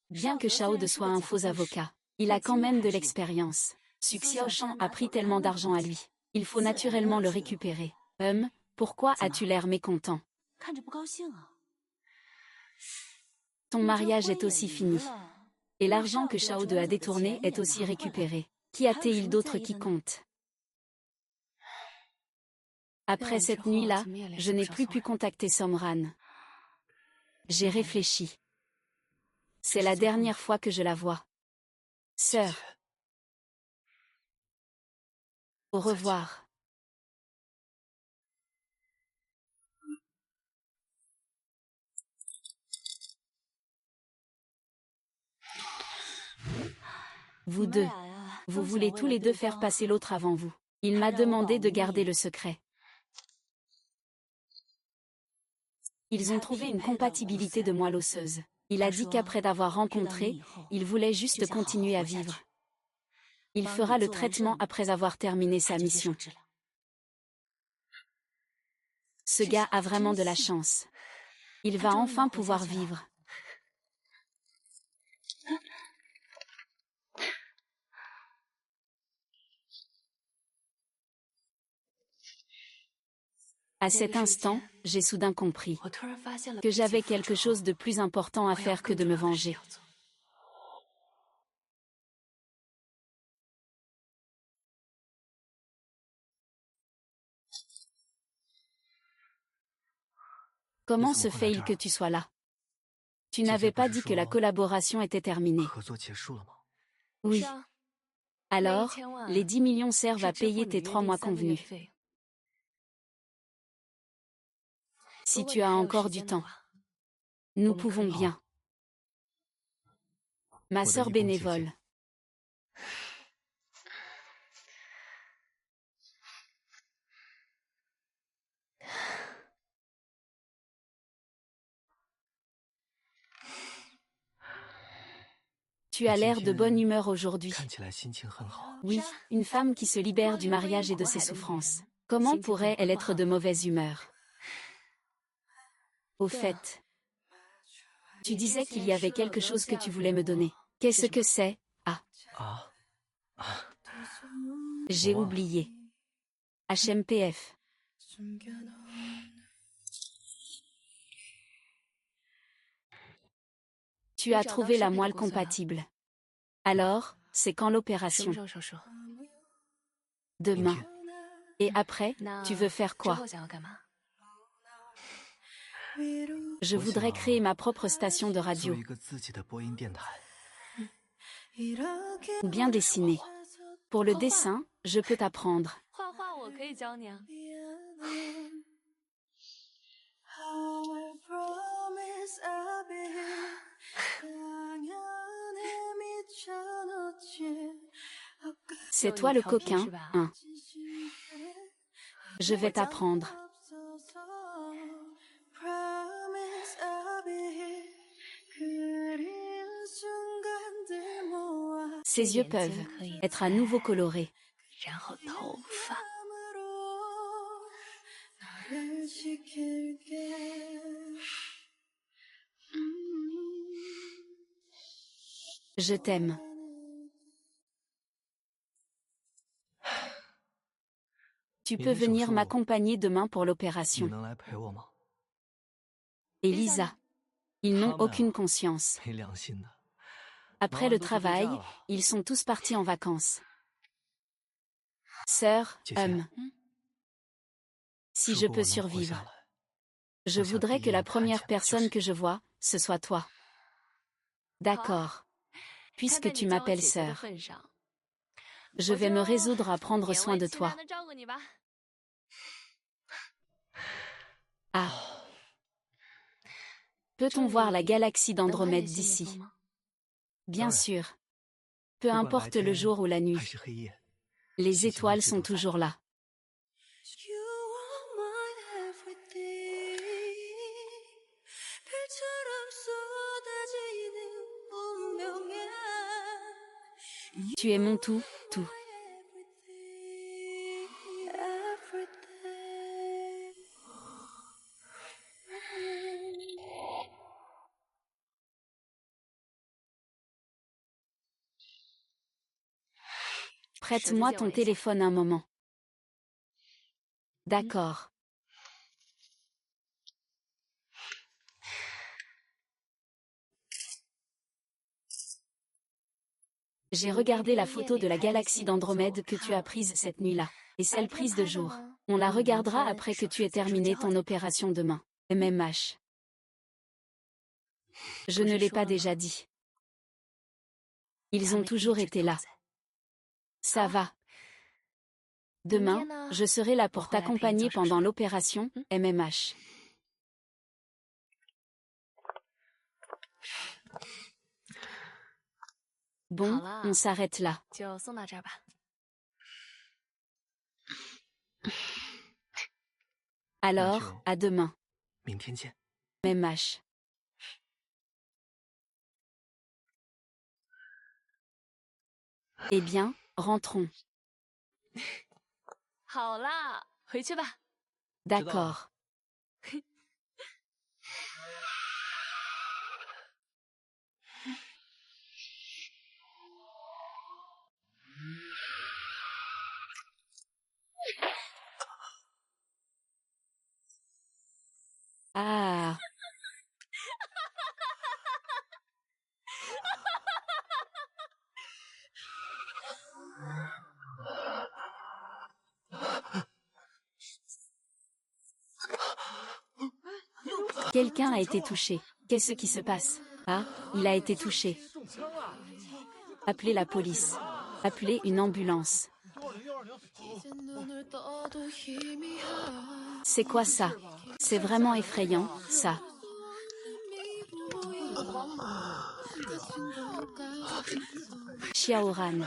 Bien que Chaud soit un faux avocat, il a quand même de l'expérience. Xu Xiaoshan a pris tellement d'argent à lui. Il faut naturellement le récupérer. Pourquoi as-tu l'air mécontent? Ton mariage est aussi fini. Et l'argent que Chaud a détourné est aussi récupéré. Qui a-t-il d'autre qui compte? Après cette nuit-là, je n'ai plus pu contacter Somran. J'ai réfléchi. C'est la dernière fois que je la vois. Sœur. Au revoir. Vous deux. Vous voulez tous les deux faire passer l'autre avant vous. Il m'a demandé de garder le secret. Ils ont trouvé une compatibilité de moelle osseuse. Il a dit qu'après d'avoir rencontré, il voulait juste continuer à vivre. Il fera le traitement après avoir terminé sa mission. Ce gars a vraiment de la chance. Il va enfin pouvoir vivre. À cet instant, j'ai soudain compris que j'avais quelque chose de plus important à faire que de me venger. Comment se fait-il que tu sois là? Tu n'avais pas dit que la collaboration était terminée. Oui. Alors, les 10 millions servent à payer tes 3 mois convenus. Si tu as encore du temps, nous pouvons bien. Ma sœur bénévole. Tu as l'air de bonne humeur aujourd'hui. Oui, une femme qui se libère du mariage et de ses souffrances. Comment pourrait-elle être de mauvaise humeur? Au fait, tu disais qu'il y avait quelque chose que tu voulais me donner. Qu'est-ce que c'est? Ah. J'ai oublié. HMPF. Tu as trouvé la moelle compatible. Alors, c'est quand l'opération? Demain. Et après, tu veux faire quoi? Je voudrais créer ma propre station de radio. Ou bien dessiner. Pour le dessin, je peux t'apprendre. C'est toi le coquin, hein? Je vais t'apprendre. Ses yeux peuvent être à nouveau colorés. Je t'aime. Tu peux venir m'accompagner demain pour l'opération. Elisa. Ils n'ont aucune conscience. Après le travail, ils sont tous partis en vacances. Sœur, si je peux survivre, je voudrais que la première personne que je vois, ce soit toi. D'accord. Puisque tu m'appelles sœur, je vais me résoudre à prendre soin de toi. Ah. Peut-on voir la galaxie d'Andromède d'ici? Bien sûr. Peu importe le jour ou la nuit. Les étoiles sont toujours là. Tu es mon tout, tout. Prête-moi ton téléphone un moment. D'accord. J'ai regardé la photo de la galaxie d'Andromède que tu as prise cette nuit-là, et celle prise de jour. On la regardera après que tu aies terminé ton opération demain. MMH. Je ne l'ai pas déjà dit. Ils ont toujours été là. Ça va. Demain, je serai là pour t'accompagner pendant l'opération, MMH. Bon, on s'arrête là. Alors, à demain. MMH. Eh bien, rentrons. D'accord. Ah. Quelqu'un a été touché. Qu'est-ce qui se passe? Ah, il a été touché. Appelez la police. Appelez une ambulance. C'est quoi ça? C'est vraiment effrayant, ça. Xiaoran.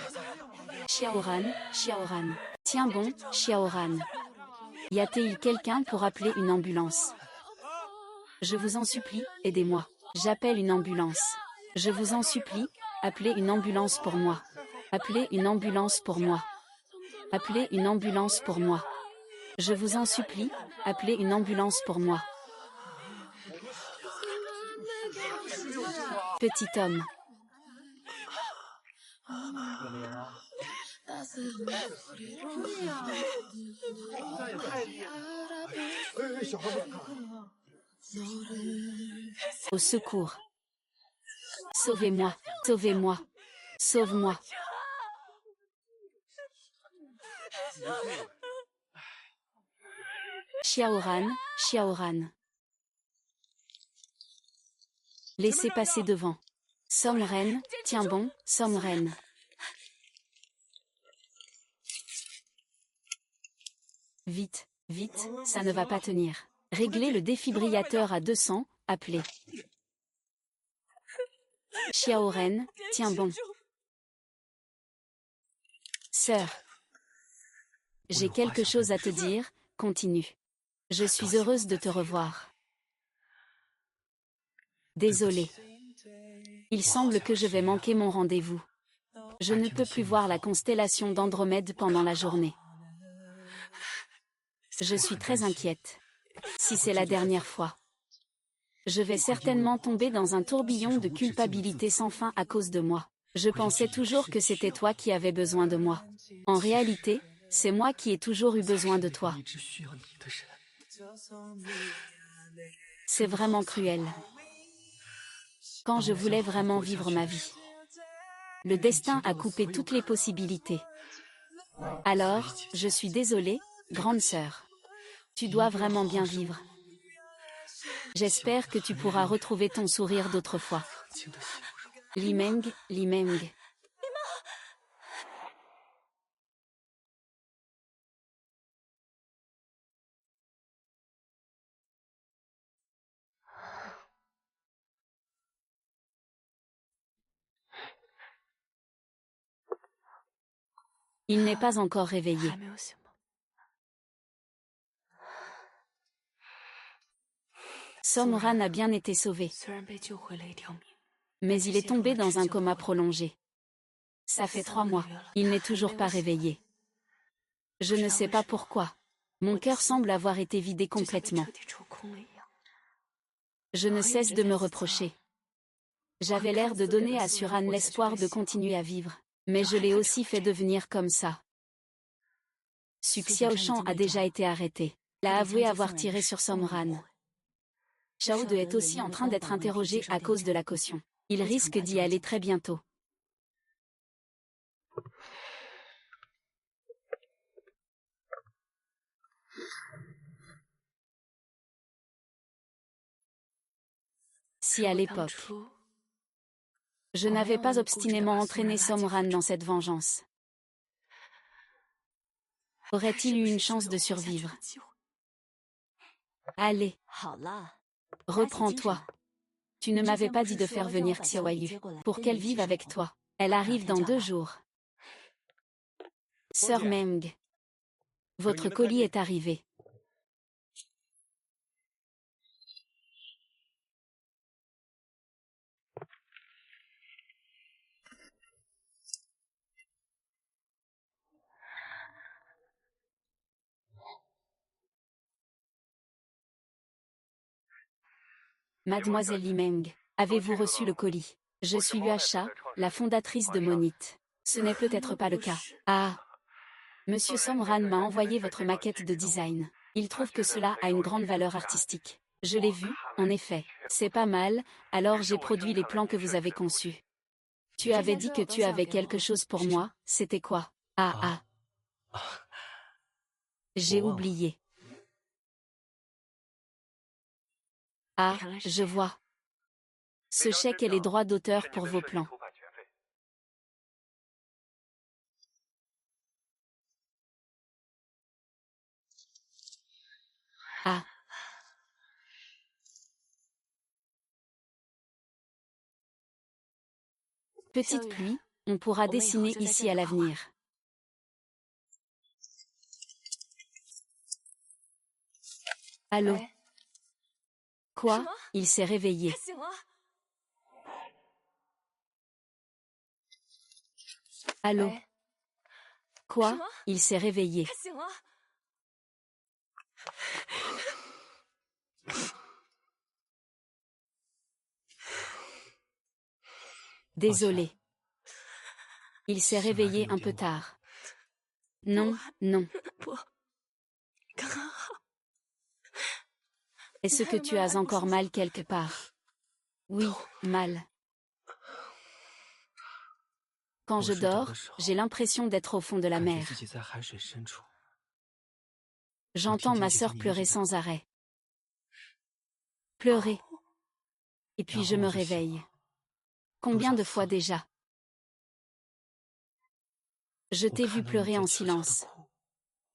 Xiaoran, Xiaoran. Tiens bon, Xiaoran. Y a-t-il quelqu'un pour appeler une ambulance? Je vous en supplie, aidez-moi. J'appelle une ambulance. Je vous en supplie, appelez une ambulance pour moi. Appelez une ambulance pour moi. Appelez une ambulance pour moi. Je vous en supplie, appelez une ambulance pour moi. Petit homme. Au secours. Sauvez-moi, sauvez-moi, sauve-moi. Xiaoran, Xiaoran. Laissez passer devant. Somren, tiens bon, Somren. Vite, vite, ça ne va pas tenir. Réglez le défibrillateur à 200, appelez. Xiaoren, tiens bon. Sœur. J'ai quelque chose à te dire, continue. Je suis heureuse de te revoir. Désolée. Il semble que je vais manquer mon rendez-vous. Je ne peux plus voir la constellation d'Andromède pendant la journée. Je suis très inquiète. Si c'est la dernière fois. Je vais certainement tomber dans un tourbillon de culpabilité sans fin à cause de moi. Je pensais toujours que c'était toi qui avais besoin de moi. En réalité, c'est moi qui ai toujours eu besoin de toi. C'est vraiment cruel. Quand je voulais vraiment vivre ma vie. Le destin a coupé toutes les possibilités. Alors, je suis désolée, grande sœur. Tu dois vraiment bien vivre. J'espère que tu pourras retrouver ton sourire d'autrefois. Li Meng, Li Meng. Il n'est pas encore réveillé. Somran a bien été sauvé. Mais il est tombé dans un coma prolongé. Ça fait 3 mois. Il n'est toujours pas réveillé. Je ne sais pas pourquoi. Mon cœur semble avoir été vidé complètement. Je ne cesse de me reprocher. J'avais l'air de donner à Suran l'espoir de continuer à vivre. Mais je l'ai aussi fait devenir comme ça. Suk Xiaoshan a déjà été arrêté. Il a avoué avoir tiré sur Somran. Shao De est aussi en train d'être interrogé à cause de la caution. Il risque d'y aller très bientôt. Si à l'époque, je n'avais pas obstinément entraîné Somran dans cette vengeance, aurait-il eu une chance de survivre? Allez, reprends-toi. Tu ne m'avais pas dit de faire venir Xiaoyu, pour qu'elle vive avec toi. Elle arrive dans 2 jours. Sœur Meng, votre colis est arrivé. Mademoiselle Li Meng, avez-vous reçu le colis? Je suis Yuasha, la fondatrice de Monite. Ce n'est peut-être pas le cas. Ah! Monsieur Somran m'a envoyé votre maquette de design. Il trouve que cela a une grande valeur artistique. Je l'ai vu, en effet. C'est pas mal, alors j'ai produit les plans que vous avez conçus. Tu avais dit que tu avais quelque chose pour moi, c'était quoi? Ah. J'ai oublié. Ah, je vois. Ce chèque et les droits d'auteur pour vos plans. Ah. Petite pluie, on pourra dessiner ici à l'avenir. Allô? Quoi? Il s'est réveillé. Allô? Quoi? Il s'est réveillé. Désolé. Il s'est réveillé un peu tard. Non. Est-ce que tu as encore mal quelque part? Oui, mal. Quand je dors, j'ai l'impression d'être au fond de la mer. J'entends ma sœur pleurer sans arrêt. Pleurer. Et puis je me réveille. Combien de fois déjà? Je t'ai vu pleurer en silence.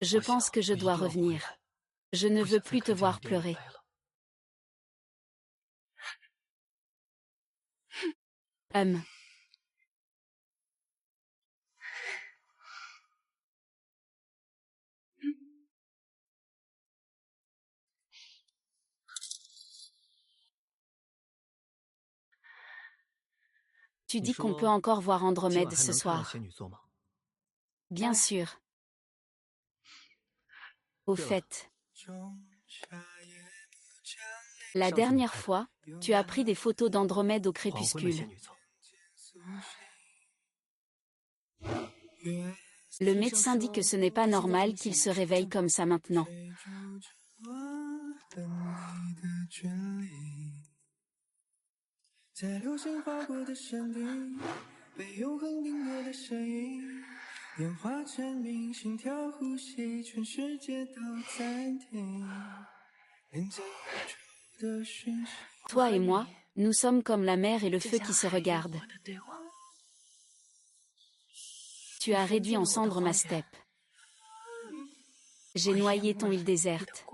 Je pense que je dois revenir. Je ne veux plus te voir pleurer. Tu dis qu'on peut encore voir Andromède ce soir. Bien sûr. Au fait, la dernière fois, tu as pris des photos d'Andromède au crépuscule. Le médecin dit que ce n'est pas normal qu'il se réveille comme ça maintenant. Toi et moi, nous sommes comme la mer et le feu qui se regardent. Tu as réduit en cendres ma steppe. J'ai noyé ton île déserte.